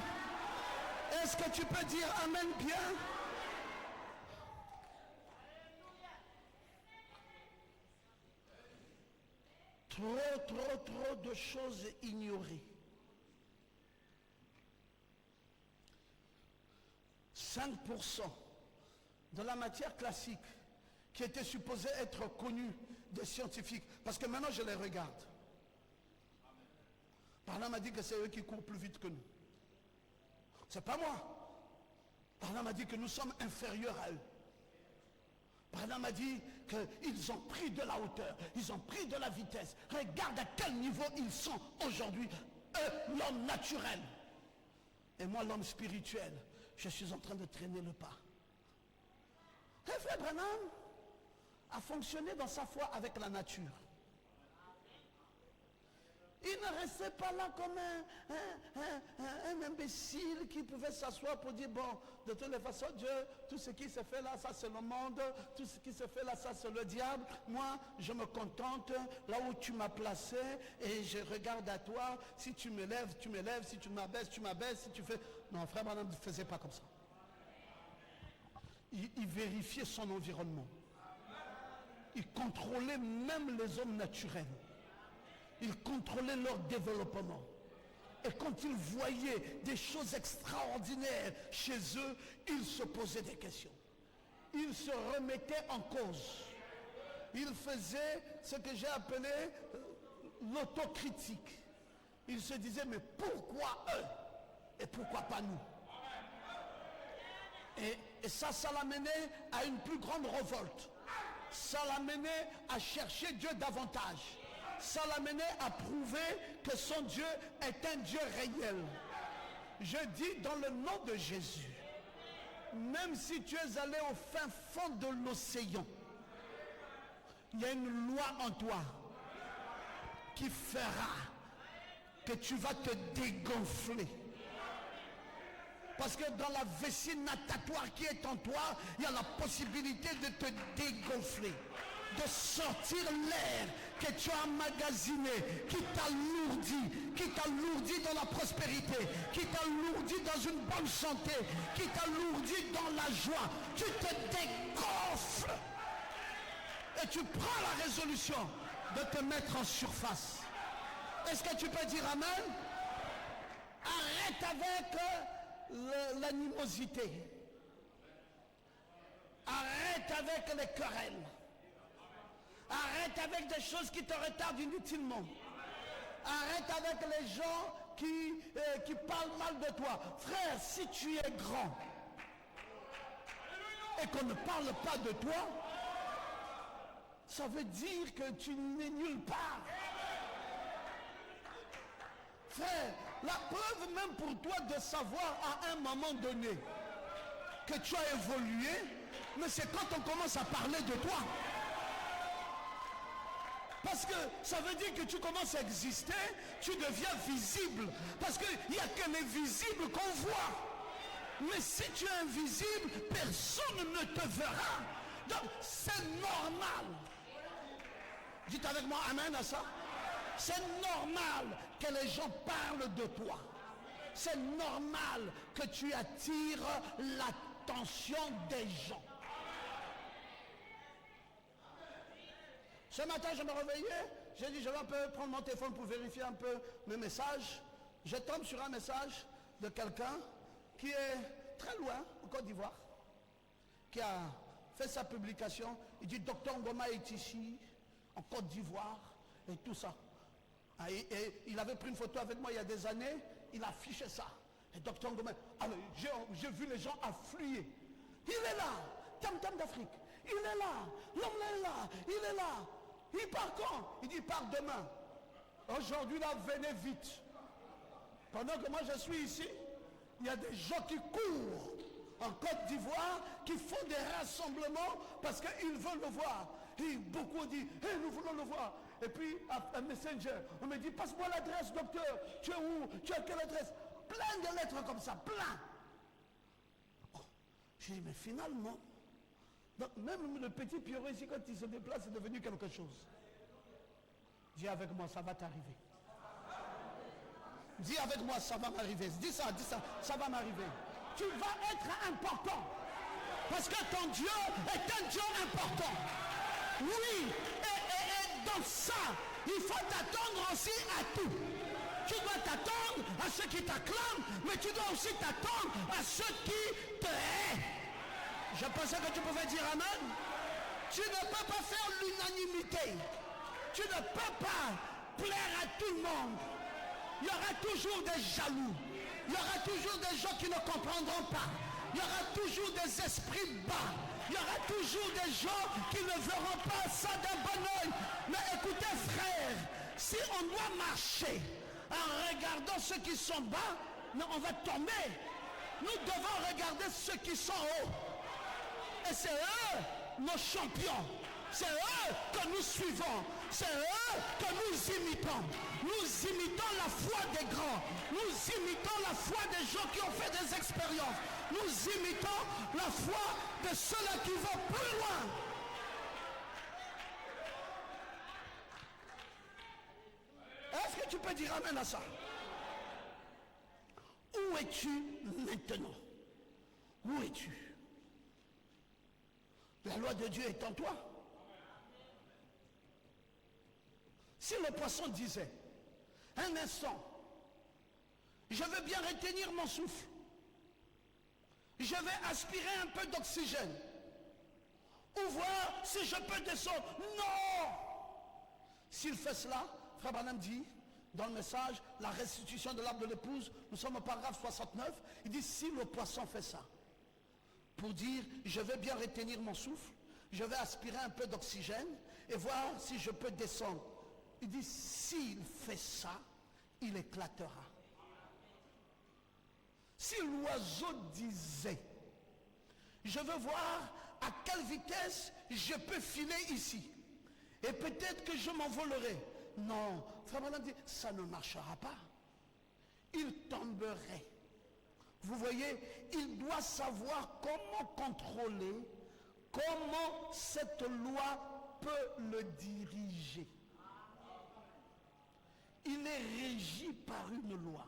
Est-ce que tu peux dire Amen bien? Trop de choses ignorées. 5% de la matière classique qui était supposée être connue des scientifiques, parce que maintenant je les regarde. Parla m'a dit que c'est eux qui courent plus vite que nous. C'est pas moi. Parla m'a dit que nous sommes inférieurs à eux. Parla m'a dit qu'ils ont pris de la hauteur, ils ont pris de la vitesse. Regarde à quel niveau ils sont aujourd'hui. Eux, l'homme naturel. Et moi, l'homme spirituel, je suis en train de traîner le pas. Et frère Branham a fonctionné dans sa foi avec la nature. Il ne restait pas là comme un imbécile qui pouvait s'asseoir pour dire, bon, de toutes les façons, Dieu, tout ce qui se fait là, ça c'est le monde, tout ce qui se fait là, ça c'est le diable. Moi, je me contente là où tu m'as placé et je regarde à toi. Si tu me lèves, tu me lèves. Si tu m'abaisses, tu m'abaisses. Si tu fais... Non, frère Branham ne faisait pas comme ça. Il vérifiait son environnement. Il contrôlait même les hommes naturels. Il contrôlait leur développement. Et quand il voyait des choses extraordinaires chez eux, il se posait des questions. Il se remettait en cause. Il faisait ce que j'ai appelé l'autocritique. Il se disait, mais pourquoi eux? Et pourquoi pas nous? Et ça l'amenait à une plus grande révolte. Ça l'amenait à chercher Dieu davantage. Ça l'amenait à prouver que son Dieu est un Dieu réel. Je dis dans le nom de Jésus, même si tu es allé au fin fond de l'océan, il y a une loi en toi qui fera que tu vas te dégonfler. Parce que dans la vessie natatoire qui est en toi, il y a la possibilité de te dégonfler, de sortir l'air que tu as emmagasiné, qui t'alourdit dans la prospérité, qui t'alourdit dans une bonne santé, qui t'alourdit dans la joie. Tu te dégonfles et tu prends la résolution de te mettre en surface. Est-ce que tu peux dire Amen? Arrête avec l'animosité. Arrête avec les querelles. Arrête avec des choses qui te retardent inutilement. Arrête avec les gens qui parlent mal de toi. Frère, si tu es grand et qu'on ne parle pas de toi, ça veut dire que tu n'es nulle part. Frère, la preuve même pour toi de savoir à un moment donné que tu as évolué, mais c'est quand on commence à parler de toi. Parce que ça veut dire que tu commences à exister, tu deviens visible. Parce qu'il n'y a que les visibles qu'on voit. Mais si tu es invisible, personne ne te verra. Donc c'est normal. Dites avec moi Amen à ça. C'est normal que les gens parlent de toi. C'est normal que tu attires l'attention des gens. Ce matin, je me réveillais, j'ai dit, je vais un peu prendre mon téléphone pour vérifier un peu mes messages. Je tombe sur un message de quelqu'un qui est très loin, en Côte d'Ivoire, qui a fait sa publication. Il dit, Docteur Ngoma est ici, en Côte d'Ivoire, et tout ça. Et il avait pris une photo avec moi il y a des années, il affichait ça. Et Dr Ngoma, alors j'ai vu les gens affluer. Il est là, Tam Tam d'Afrique. Il est là. L'homme est là. Il est là. Il part quand? Il dit, il part demain. Aujourd'hui, là, venez vite. Pendant que moi, je suis ici, il y a des gens qui courent en Côte d'Ivoire, qui font des rassemblements parce qu'ils veulent le voir. Et beaucoup disent, hey, nous voulons le voir. Et puis, un messenger, on me dit, passe-moi l'adresse, docteur. Tu es où? Tu as quelle adresse? Plein de lettres comme ça, plein. Oh, j'ai dit, mais finalement, donc même le petit Pierrot ici, quand il se déplace, c'est devenu quelque chose. Dis avec moi, ça va t'arriver. Dis avec moi, ça va m'arriver. Dis ça, ça va m'arriver. Tu vas être important. Parce que ton Dieu est un Dieu important. Oui, et dans ça, il faut t'attendre aussi à tout. Tu dois t'attendre à ceux qui t'acclament, mais tu dois aussi t'attendre à ceux qui te haïssent. Je pensais que tu pouvais dire amen. Tu ne peux pas faire l'unanimité. Tu ne peux pas plaire à tout le monde. Il y aura toujours des jaloux. Il y aura toujours des gens qui ne comprendront pas. Il y aura toujours des esprits bas. Il y aura toujours des gens qui ne verront pas ça d'un bon oeil. Mais écoutez frères, si on doit marcher en regardant ceux qui sont bas, non, on va tomber. Nous devons regarder ceux qui sont hauts. Et c'est eux nos champions. C'est eux que nous suivons. C'est eux que nous imitons. Nous imitons la foi des grands. Nous imitons la foi des gens qui ont fait des expériences. Nous imitons la foi de ceux-là qui vont plus loin. Est-ce que tu peux dire amen à ça? Où es-tu maintenant? Où es-tu? La loi de Dieu est en toi. Si le poisson disait, un instant, je veux bien retenir mon souffle, je vais aspirer un peu d'oxygène, ou voir si je peux descendre. Non! S'il fait cela, Frère Branham dit, dans le message, la restitution de l'arbre de l'épouse, nous sommes au paragraphe 69, il dit, si le poisson fait ça, pour dire, je vais bien retenir mon souffle, je vais aspirer un peu d'oxygène, et voir si je peux descendre. Il dit, s'il fait ça, il éclatera. Si l'oiseau disait, je veux voir à quelle vitesse je peux filer ici, et peut-être que je m'envolerai. Non, Frère Branham dit, ça ne marchera pas. Il tomberait. Vous voyez, il doit savoir comment contrôler, comment cette loi peut le diriger. Il est régi par une loi.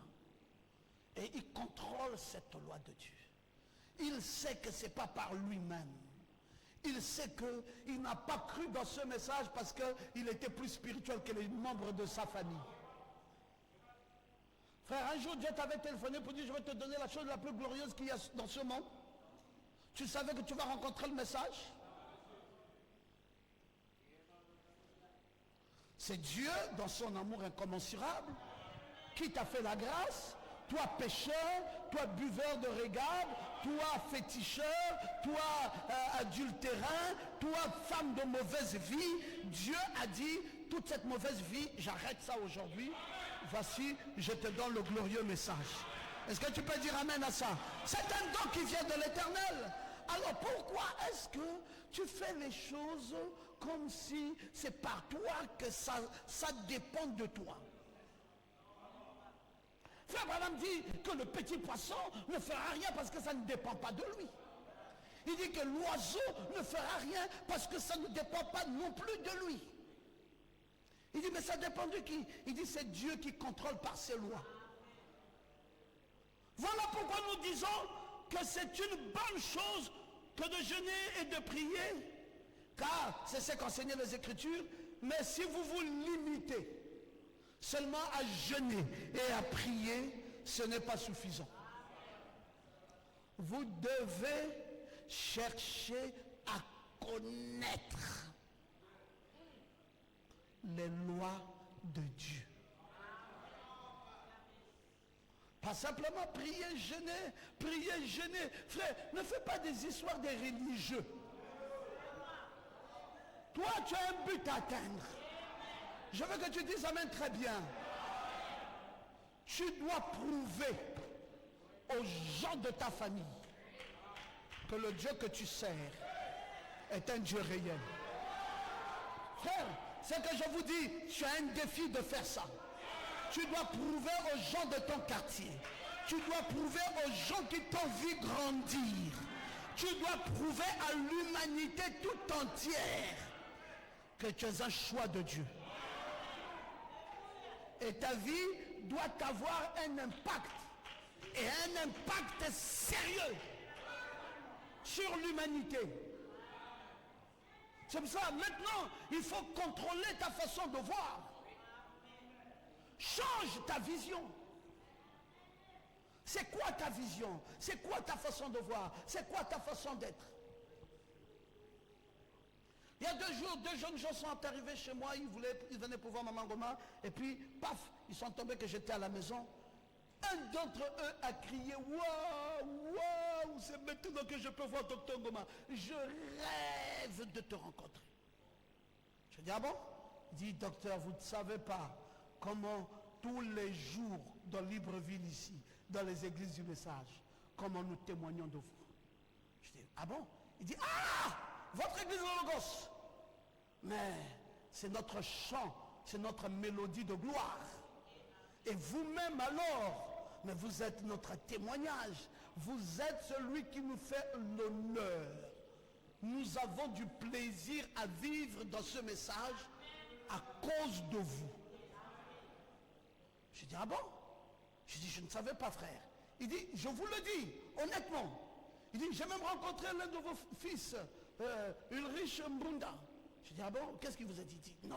Et il contrôle cette loi de Dieu. Il sait que ce n'est pas par lui-même. Il sait qu'il n'a pas cru dans ce message parce qu'il était plus spirituel que les membres de sa famille. Frère, un jour Dieu t'avait téléphoné pour dire, je vais te donner la chose la plus glorieuse qu'il y a dans ce monde. Tu savais que tu vas rencontrer le message? C'est Dieu, dans son amour incommensurable, qui t'a fait la grâce. Toi pécheur, toi buveur de régabe, toi féticheur, toi adultérin, toi femme de mauvaise vie, Dieu a dit, toute cette mauvaise vie, j'arrête ça aujourd'hui. Voici, je te donne le glorieux message. Est-ce que tu peux dire amen à ça? C'est un don qui vient de l'Éternel. Alors pourquoi est-ce que tu fais les choses comme si c'est par toi que ça dépend de toi? Frère Branham dit que le petit poisson ne fera rien parce que ça ne dépend pas de lui. Il dit que l'oiseau ne fera rien parce que ça ne dépend pas non plus de lui. Il dit mais ça dépend de qui? Il dit c'est Dieu qui contrôle par ses lois. Voilà pourquoi nous disons que c'est une bonne chose que de jeûner et de prier, car c'est ce qu'enseignaient les Écritures. Mais si vous vous limitez seulement à jeûner et à prier, ce n'est pas suffisant. Vous devez chercher à connaître les lois de Dieu. Pas simplement prier, jeûner, prier, jeûner. Frère, ne fais pas des histoires des religieux. Toi, tu as un but à atteindre. Je veux que tu dises amen très bien. Tu dois prouver aux gens de ta famille que le Dieu que tu sers est un Dieu réel. Frère, c'est que je vous dis, tu as un défi de faire ça. Tu dois prouver aux gens de ton quartier. Tu dois prouver aux gens qui t'ont vu grandir. Tu dois prouver à l'humanité tout entière que tu es un choix de Dieu. Et ta vie doit avoir un impact. Et un impact sérieux sur l'humanité. C'est pour ça, maintenant, il faut contrôler ta façon de voir. Change ta vision. C'est quoi ta vision? C'est quoi ta façon de voir? C'est quoi ta façon d'être? Il y a 2 jours, 2 jeunes gens sont arrivés chez moi, ils venaient pour voir Maman Goma, et puis, paf, ils sont tombés que j'étais à la maison. Un d'entre eux a crié, waouh, waouh, c'est maintenant que je peux voir Docteur Goma. Je rêve de te rencontrer. Je dis, ah bon? Il dit, docteur, vous ne savez pas comment tous les jours dans Libreville ici, dans les églises du message, comment nous témoignons de vous. Je dis, ah bon? Il dit, ah, votre église de Logos. Mais c'est notre chant, c'est notre mélodie de gloire. Et vous-même alors, mais vous êtes notre témoignage. Vous êtes celui qui nous fait l'honneur. Nous avons du plaisir à vivre dans ce message à cause de vous. Je dis, ah bon? Je dis, je ne savais pas, frère. Il dit, je vous le dis, honnêtement. Il dit, j'ai même rencontré l'un de vos fils, Ulrich Mbunda. Je dis, ah bon, qu'est-ce qu'il vous a dit? Il dit, non,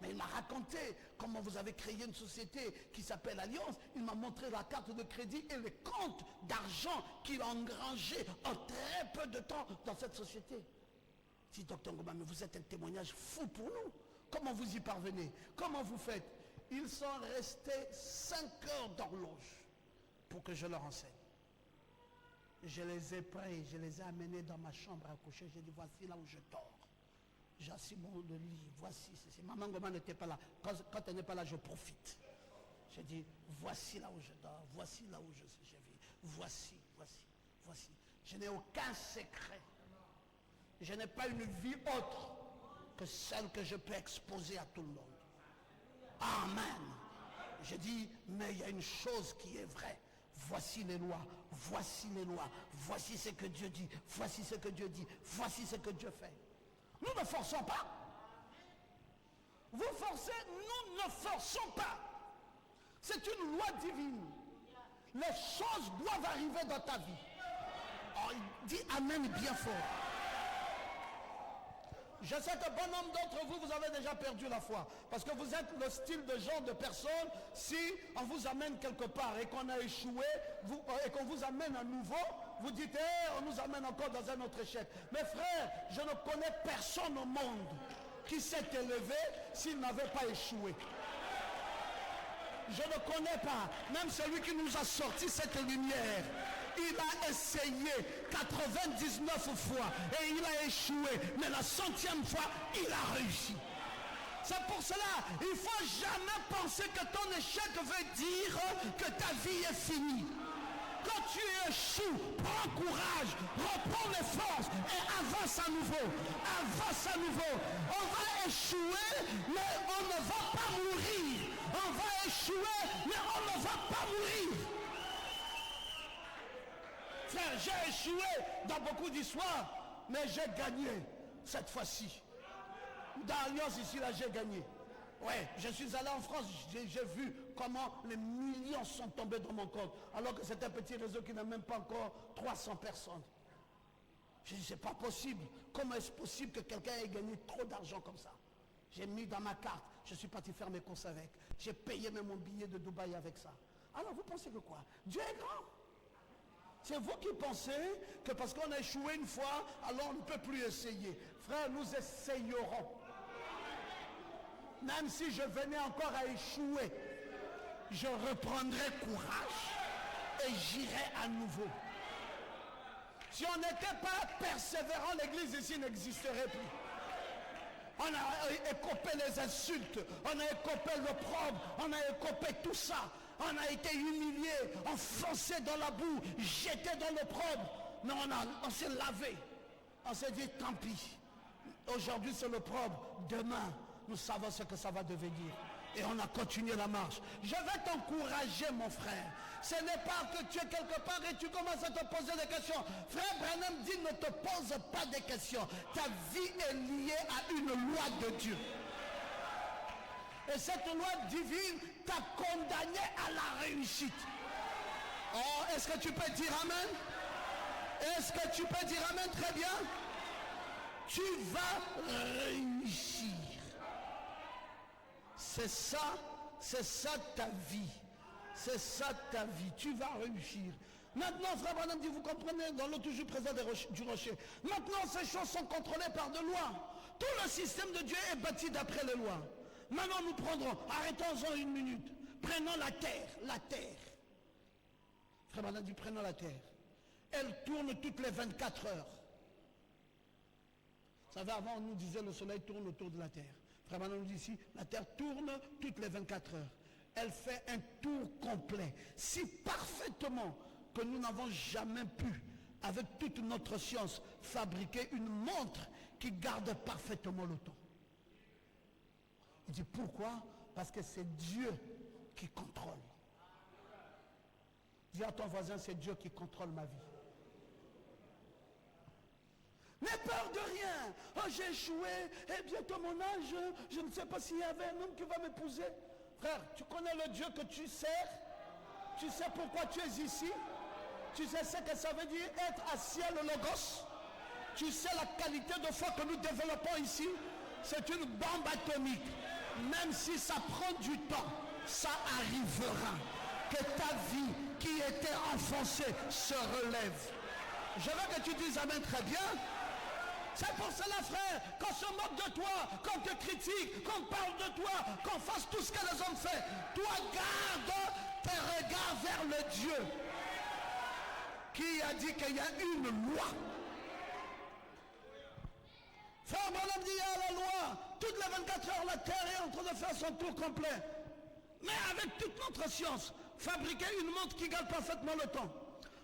mais il m'a raconté comment vous avez créé une société qui s'appelle Alliance. Il m'a montré la carte de crédit et les comptes d'argent qu'il a engrangé en très peu de temps dans cette société. Je dis, docteur Ngoma, mais vous êtes un témoignage fou pour nous. Comment vous y parvenez? Comment vous faites? Ils sont restés 5 heures d'horloge pour que je leur enseigne. Je les ai pris, je les ai amenés dans ma chambre à coucher. J'ai dit, voici là où je dors. J'ai assis mon lit, voici, c'est. Maman Goma n'était pas là. Quand elle n'est pas là, je profite. J'ai dit, voici là où je dors, voici là où je vis. Voici. Je n'ai aucun secret. Je n'ai pas une vie autre que celle que je peux exposer à tout le monde. Amen. Je dis, mais il y a une chose qui est vraie. Voici les lois, voici ce que Dieu dit, voici ce que Dieu dit, voici ce que Dieu fait. Nous ne forçons pas. Vous forcez, nous ne forçons pas. C'est une loi divine. Les choses doivent arriver dans ta vie. Oh, dis amen bien fort. Je sais que bon nombre d'entre vous, vous avez déjà perdu la foi. Parce que vous êtes le style de genre de personne, si on vous amène quelque part et qu'on a échoué, et qu'on vous amène à nouveau, vous dites, on nous amène encore dans un autre échec. Mais frère, je ne connais personne au monde qui s'est élevé s'il n'avait pas échoué. Je ne connais pas, même celui qui nous a sorti cette lumière. Il a essayé 99 fois et il a échoué. Mais la 100e fois, il a réussi. C'est pour cela, il ne faut jamais penser que ton échec veut dire que ta vie est finie. Quand tu échoues, prends courage, reprends les forces et avance à nouveau. Avance à nouveau. On va échouer, mais on ne va pas mourir. On va échouer, mais on ne va pas mourir. Frère, j'ai échoué dans beaucoup d'histoires, mais j'ai gagné cette fois-ci. Dans Alliance ici, là, j'ai gagné. Ouais, je suis allé en France, j'ai vu comment les millions sont tombés dans mon compte, alors que c'est un petit réseau qui n'a même pas encore 300 personnes. Je dis, c'est pas possible. Comment est-ce possible que quelqu'un ait gagné trop d'argent comme ça? J'ai mis dans ma carte, je suis parti faire mes courses avec. J'ai payé même mon billet de Dubaï avec ça. Alors vous pensez que quoi? Dieu est grand. C'est vous qui pensez que parce qu'on a échoué une fois, alors on ne peut plus essayer. Frère, nous essayerons. Même si je venais encore à échouer, je reprendrai courage et j'irai à nouveau. Si on n'était pas persévérant, l'église ici n'existerait plus. On a écopé les insultes, on a écopé l'opprobre, on a écopé tout ça. On a été humilié, enfoncé dans la boue, jeté dans l'opprobre. Mais on s'est lavé. On s'est dit, tant pis. Aujourd'hui, c'est l'opprobre. Demain, nous savons ce que ça va devenir. Et on a continué la marche. Je vais t'encourager, mon frère. Ce n'est pas que tu es quelque part et tu commences à te poser des questions. Frère Branham dit, ne te pose pas des questions. Ta vie est liée à une loi de Dieu. Et cette loi divine t'a condamné à la réussite. Oh, est-ce que tu peux dire amen? Est-ce que tu peux dire amen? Très bien. Tu vas réussir. C'est ça ta vie. C'est ça ta vie. Tu vas réussir. Maintenant, frère Branham dit, vous comprenez, dans l'eau toujours présent du rocher. Maintenant, ces choses sont contrôlées par des lois. Tout le système de Dieu est bâti d'après les lois. Maintenant, nous prendrons, arrêtons-en une minute. Prenons la terre, la terre. Frère Branham dit, prenons la terre. Elle tourne toutes les 24 heures. Vous savez, avant, on nous disait, le soleil tourne autour de la terre. Frère Branham nous dit ici, la terre tourne toutes les 24 heures. Elle fait un tour complet. Si parfaitement que nous n'avons jamais pu, avec toute notre science, fabriquer une montre qui garde parfaitement le temps. Il dit pourquoi? Parce que c'est Dieu qui contrôle. Dis à ton voisin, c'est Dieu qui contrôle ma vie. N'aie peur de rien. Oh, j'ai échoué. Et bientôt mon âge, je ne sais pas s'il y avait un homme qui va m'épouser. Frère, tu connais le Dieu que tu sers? Tu sais pourquoi tu es ici? Tu sais ce que ça veut dire être assis à Logos? Tu sais la qualité de foi que nous développons ici? C'est une bombe atomique. Même si ça prend du temps, ça arrivera. Que ta vie qui était enfoncée se relève. Je veux que tu dises amen très bien. C'est pour cela, frère, qu'on se moque de toi, qu'on te critique, qu'on parle de toi, qu'on fasse tout ce que les hommes font. Toi, garde tes regards vers le Dieu qui a dit qu'il y a une loi. Frère Branham dit, il y a la loi. Toutes les 24 heures, la terre est en train de faire son tour complet. Mais avec toute notre science, fabriquer une montre qui garde parfaitement le temps.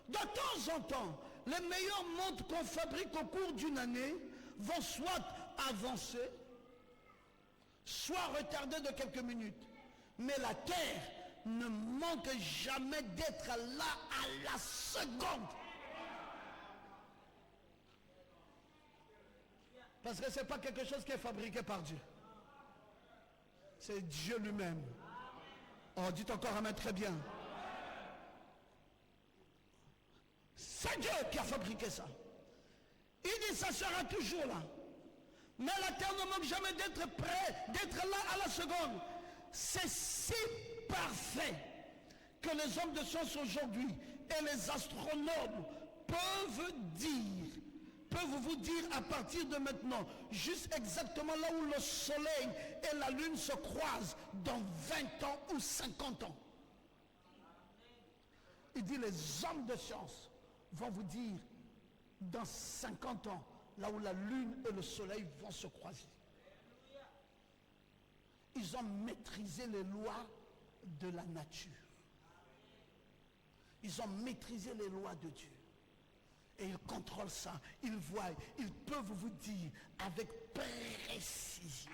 De temps en temps, les meilleures montres qu'on fabrique au cours d'une année vont soit avancer, soit retarder de quelques minutes. Mais la terre ne manque jamais d'être là à la seconde. Parce que ce n'est pas quelque chose qui est fabriqué par Dieu. C'est Dieu lui-même. Oh, dites encore amen très bien. C'est Dieu qui a fabriqué ça. Il dit ça sera toujours là. Mais la terre ne manque jamais d'être prêt, d'être là à la seconde. C'est si parfait que les hommes de science aujourd'hui et les astronomes peuvent vous dire à partir de maintenant, juste exactement là où le soleil et la lune se croisent dans 20 ans ou 50 ans. Il dit les hommes de science vont vous dire dans 50 ans, là où la lune et le soleil vont se croiser. Ils ont maîtrisé les lois de la nature. Ils ont maîtrisé les lois de Dieu. Et ils contrôlent ça, ils voient, ils peuvent vous dire avec précision.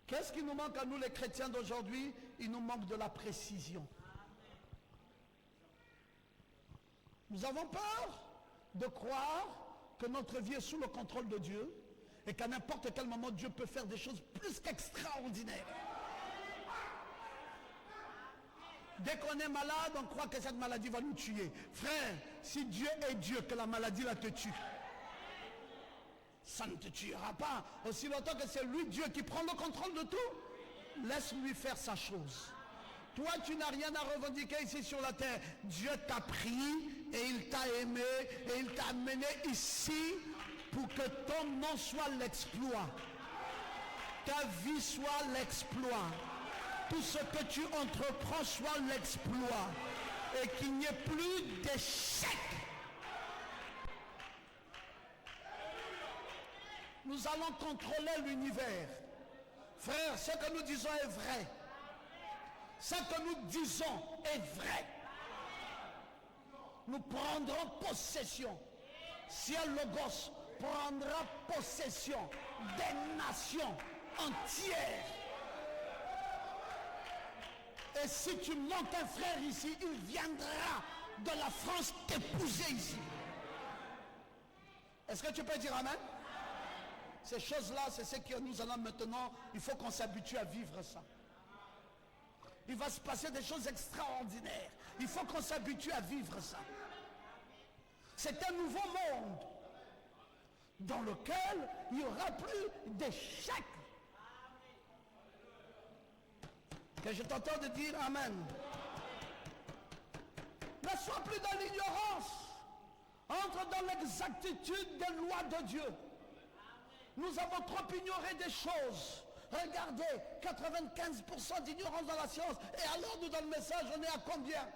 Qu'est-ce qui nous manque à nous les chrétiens d'aujourd'hui? Il nous manque de la précision. Nous avons peur de croire que notre vie est sous le contrôle de Dieu et qu'à n'importe quel moment Dieu peut faire des choses plus qu'extraordinaires. Dès qu'on est malade, on croit que cette maladie va nous tuer. Frère, si Dieu est Dieu, que la maladie là te tue, ça ne te tuera pas. Aussi longtemps que c'est lui, Dieu, qui prend le contrôle de tout, laisse-lui faire sa chose. Toi, tu n'as rien à revendiquer ici sur la terre. Dieu t'a pris et il t'a aimé et il t'a amené ici pour que ton nom soit l'exploit. Ta vie soit l'exploit. Tout ce que tu entreprends soit l'exploit et qu'il n'y ait plus d'échec. nous allons contrôler l'univers. Frère, ce que nous disons est vrai. Ce que nous disons est vrai. Nous prendrons possession. Ciel Logos prendra possession des nations entières. Et si tu montes un frère ici, il viendra de la France t'épouser ici. Est-ce que tu peux dire amen? Ces choses-là, c'est ce que nous allons maintenant. Il faut qu'on s'habitue à vivre ça. Il va se passer des choses extraordinaires. Il faut qu'on s'habitue à vivre ça. C'est un nouveau monde dans lequel il n'y aura plus d'échecs. Que je t'entends de dire amen. Ne sois plus dans l'ignorance. Entre dans l'exactitude des lois de Dieu. Nous avons trop ignoré des choses. Regardez, 95% d'ignorance dans la science. Et alors nous dans le message, on est à combien?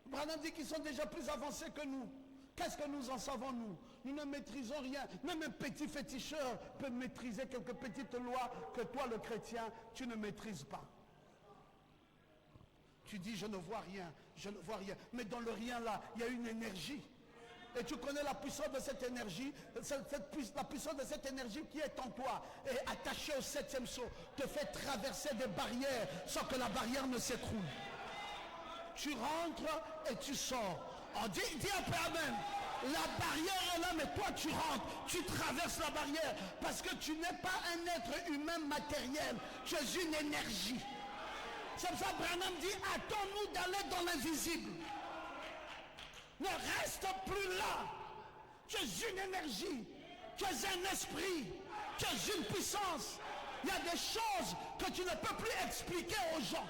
Branham dit qu'ils sont déjà plus avancés que nous. Qu'est-ce que nous en savons nous? Nous ne maîtrisons rien. Même un petit féticheur peut maîtriser quelques petites lois que toi le chrétien, tu ne maîtrises pas. Tu dis je ne vois rien, je ne vois rien. Mais dans le rien là, il y a une énergie. Et tu connais la puissance de cette énergie, la puissance de cette énergie qui est en toi et attachée au 7e sceau, te fait traverser des barrières sans que la barrière ne s'écroule. Tu rentres et tu sors. Oh, dis un peu amen. La barrière est là, mais toi tu rentres, tu traverses la barrière parce que tu n'es pas un être humain matériel, tu es une énergie. C'est pour ça que Branham dit, hâtons-nous d'aller dans l'invisible. Ne reste plus là. Tu es une énergie, tu es un esprit, tu es une puissance. Il y a des choses que tu ne peux plus expliquer aux gens.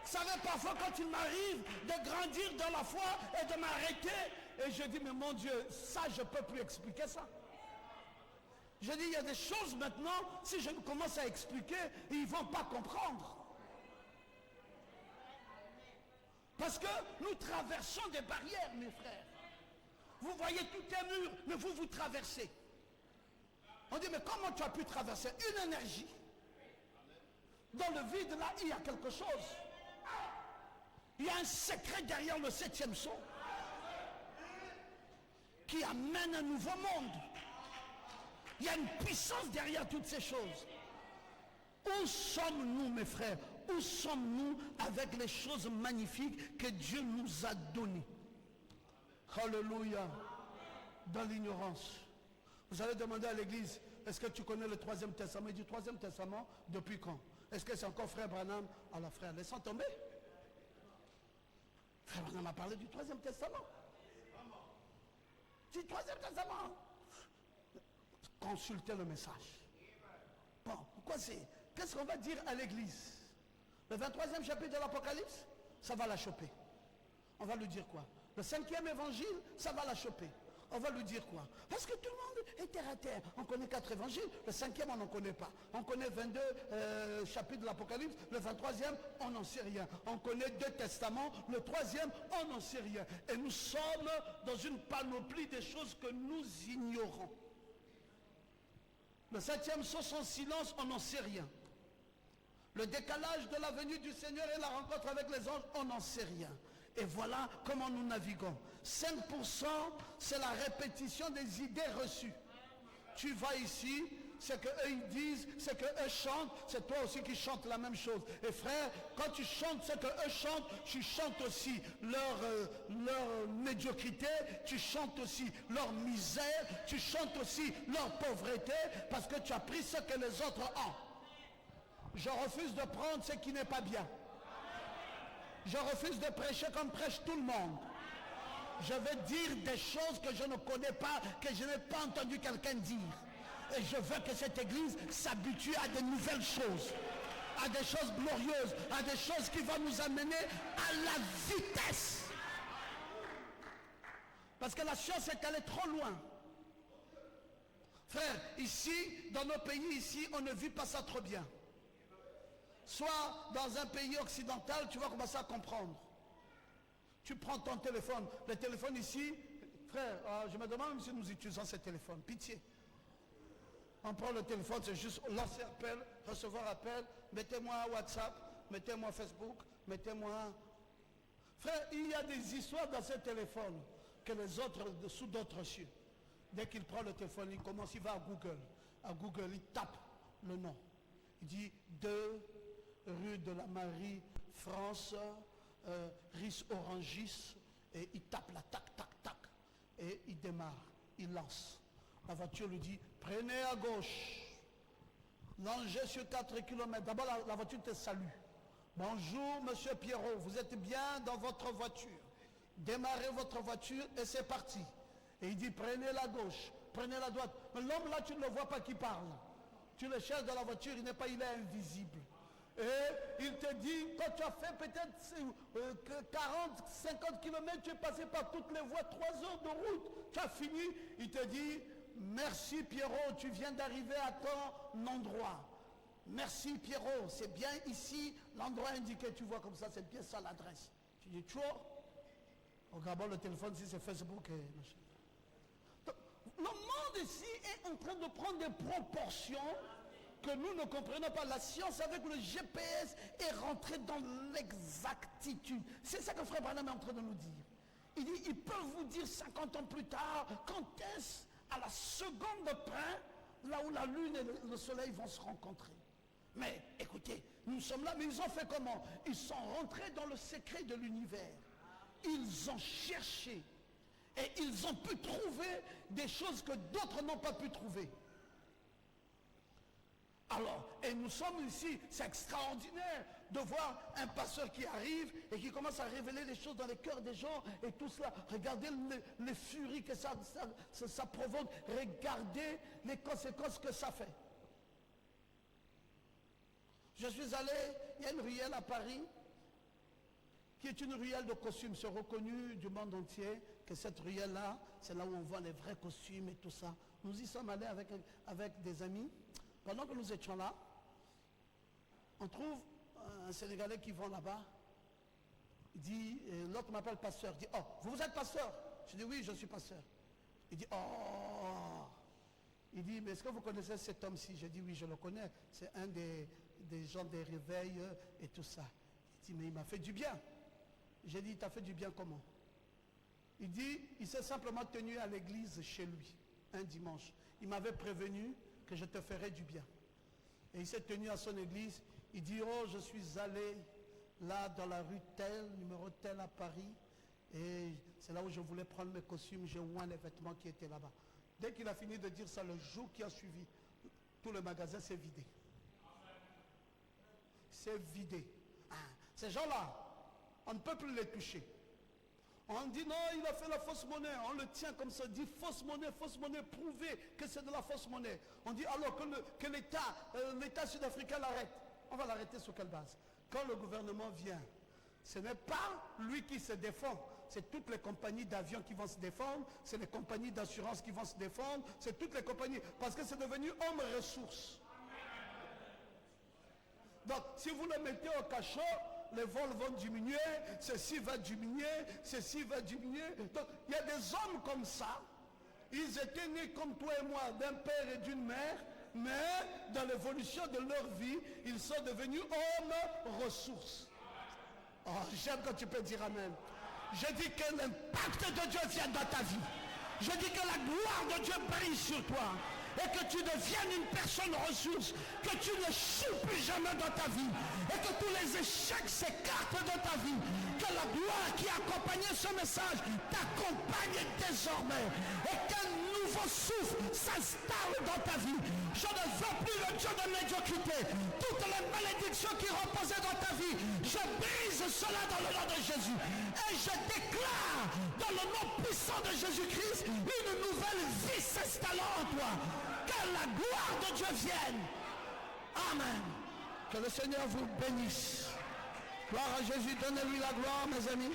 Vous savez, parfois quand il m'arrive de grandir dans la foi et de m'arrêter, et je dis, mais mon Dieu, ça je ne peux plus expliquer ça. Je dis, il y a des choses maintenant, si je commence à expliquer, ils ne vont pas comprendre. Parce que nous traversons des barrières, mes frères. Vous voyez tout un mur, mais vous traversez. On dit, mais comment tu as pu traverser? Une énergie. Dans le vide, là, il y a quelque chose. Il y a un secret derrière le 7e sceau qui amène un nouveau monde. Il y a une puissance derrière toutes ces choses. Où sommes-nous, mes frères? Où sommes-nous avec les choses magnifiques que Dieu nous a données? Alléluia. Dans l'ignorance. Vous allez demander à l'église, est-ce que tu connais le 3e testament? Il dit, 3e testament, depuis quand? Est-ce que c'est encore frère Branham? Alors frère, laissons tomber. Frère Branham a parlé du 3e testament. Du 3e testament. Consultez le message. Bon, pourquoi c'est? Qu'est-ce qu'on va dire à l'église? Le 23e chapitre de l'Apocalypse, ça va la choper. On va lui dire quoi? Le 5e évangile, ça va la choper. On va lui dire quoi? Parce que tout le monde est terre à terre. On connaît 4 évangiles, le 5e on n'en connaît pas. On connaît 22 chapitres de l'Apocalypse, le 23e on n'en sait rien. On connaît 2 testaments, le 3e on n'en sait rien. Et nous sommes dans une panoplie des choses que nous ignorons. Le 7e sceau, son silence, on n'en sait rien. Le décalage de la venue du Seigneur et la rencontre avec les anges, on n'en sait rien. Et voilà comment nous naviguons. 5%, c'est la répétition des idées reçues. Tu vas ici, c'est que eux ils disent, c'est que eux chantent, c'est toi aussi qui chantes la même chose. Et frère, quand tu chantes ce que eux chantent, tu chantes aussi leur médiocrité, tu chantes aussi leur misère, tu chantes aussi leur pauvreté, parce que tu as pris ce que les autres ont. Je refuse de prendre ce qui n'est pas bien. Je refuse de prêcher comme prêche tout le monde. Je veux dire des choses que je ne connais pas, que je n'ai pas entendu quelqu'un dire. Et je veux que cette église s'habitue à de nouvelles choses, à des choses glorieuses, à des choses qui vont nous amener à la vitesse. Parce que la science est allée trop loin. Frère, ici, dans nos pays, ici, on ne vit pas ça trop bien. Soit dans un pays occidental, tu vas commencer à comprendre. Tu prends ton téléphone. Le téléphone ici, frère, je me demande même si nous utilisons ce téléphone. Pitié. On prend le téléphone, c'est juste lancer appel, recevoir appel. Mettez-moi WhatsApp, mettez-moi Facebook, mettez-moi... Frère, il y a des histoires dans ce téléphone que les autres, sous d'autres cieux. Dès qu'il prend le téléphone, il commence, il va à Google. À Google, il tape le nom. Il dit 2 rue de la Marie, France, Ris Orangis. Et il tape là, tac, tac, tac. Et il démarre, il lance. La voiture lui dit, prenez à gauche. Longez sur 4 km. D'abord, la voiture te salue. Bonjour, monsieur Pierrot, vous êtes bien dans votre voiture. Démarrez votre voiture et c'est parti. Et il dit, prenez la gauche, prenez la droite. Mais l'homme là, tu ne le vois pas qui parle. Tu le cherches dans la voiture, il n'est pas, il est invisible. Et il te dit, quand tu as fait peut-être 40, 50 km, tu es passé par toutes les voies, 3 heures de route, tu as fini. Il te dit, merci Pierrot, tu viens d'arriver à ton endroit. Merci Pierrot, c'est bien ici, l'endroit indiqué, tu vois comme ça, c'est bien ça l'adresse. Tu dis, tu vois, regardons le téléphone, si c'est Facebook et machin. Donc, le monde ici est en train de prendre des proportions que nous ne comprenons pas. La science avec le GPS est rentrée dans l'exactitude. C'est ça que Frère Branham est en train de nous dire. Il dit, ils peuvent vous dire 50 ans plus tard, quand est-ce à la seconde près, là où la lune et le soleil vont se rencontrer. Mais écoutez, nous sommes là, mais ils ont fait comment? Ils sont rentrés dans le secret de l'univers. Ils ont cherché et ils ont pu trouver des choses que d'autres n'ont pas pu trouver. Alors, et nous sommes ici, c'est extraordinaire de voir un pasteur qui arrive et qui commence à révéler les choses dans les cœurs des gens et tout cela. Regardez les furies que ça provoque, regardez les conséquences que ça fait. Je suis allé, il y a une ruelle à Paris qui est une ruelle de costumes. C'est reconnu du monde entier que cette ruelle-là, c'est là où on voit les vrais costumes et tout ça. Nous y sommes allés avec des amis. Pendant que nous étions là, on trouve un Sénégalais qui vend là-bas. Il dit, l'autre m'appelle pasteur. Il dit, oh, vous êtes pasteur? Je dis, oui, je suis pasteur. Il dit, oh. Il dit, mais est-ce que vous connaissez cet homme-ci? Je dis, oui, je le connais. C'est un des gens des réveils et tout ça. Il dit, mais il m'a fait du bien. J'ai dit, il t'a fait du bien comment? Il dit, il s'est simplement tenu à l'église chez lui, un dimanche. Il m'avait prévenu que je te ferai du bien. Et il s'est tenu à son église. Il dit, oh, je suis allé là dans la rue telle, numéro tel à Paris. Et c'est là où je voulais prendre mes costumes. J'ai oint les vêtements qui étaient là-bas. Dès qu'il a fini de dire ça, le jour qui a suivi, tout le magasin s'est vidé. C'est vidé. Ah, ces gens-là, on ne peut plus les toucher. On dit non, il a fait la fausse monnaie. On le tient comme ça, on dit fausse monnaie, prouver que c'est de la fausse monnaie. On dit alors que l'État sud-africain l'arrête. On va l'arrêter sur quelle base? Quand le gouvernement vient, ce n'est pas lui qui se défend. C'est toutes les compagnies d'avions qui vont se défendre. C'est les compagnies d'assurance qui vont se défendre. C'est toutes les compagnies. Parce que c'est devenu homme ressources. Donc, si vous le mettez au cachot, les vols vont diminuer, ceci va diminuer, ceci va diminuer. Donc, il y a des hommes comme ça. Ils étaient nés comme toi et moi, d'un père et d'une mère, mais dans l'évolution de leur vie, ils sont devenus hommes ressources. Oh, j'aime quand tu peux dire amen. Je dis que l'impact de Dieu vienne dans ta vie. Je dis que la gloire de Dieu brille sur toi. Et que tu deviennes une personne ressource. Que tu ne choues plus jamais dans ta vie. Et que tous les échecs s'écartent de ta vie. Que la gloire qui accompagnait ce message t'accompagne désormais. Et qu'un nouveau souffle s'installe dans ta vie. Je ne veux plus le Dieu de médiocrité. Toutes les malédictions qui reposaient dans ta vie, je brise cela dans le nom de Jésus. Et je déclare dans le nom puissant de Jésus-Christ une nouvelle vie s'installant en toi. Que la gloire de Dieu vienne. Amen. Que le Seigneur vous bénisse. Gloire à Jésus. Donnez-lui la gloire, mes amis.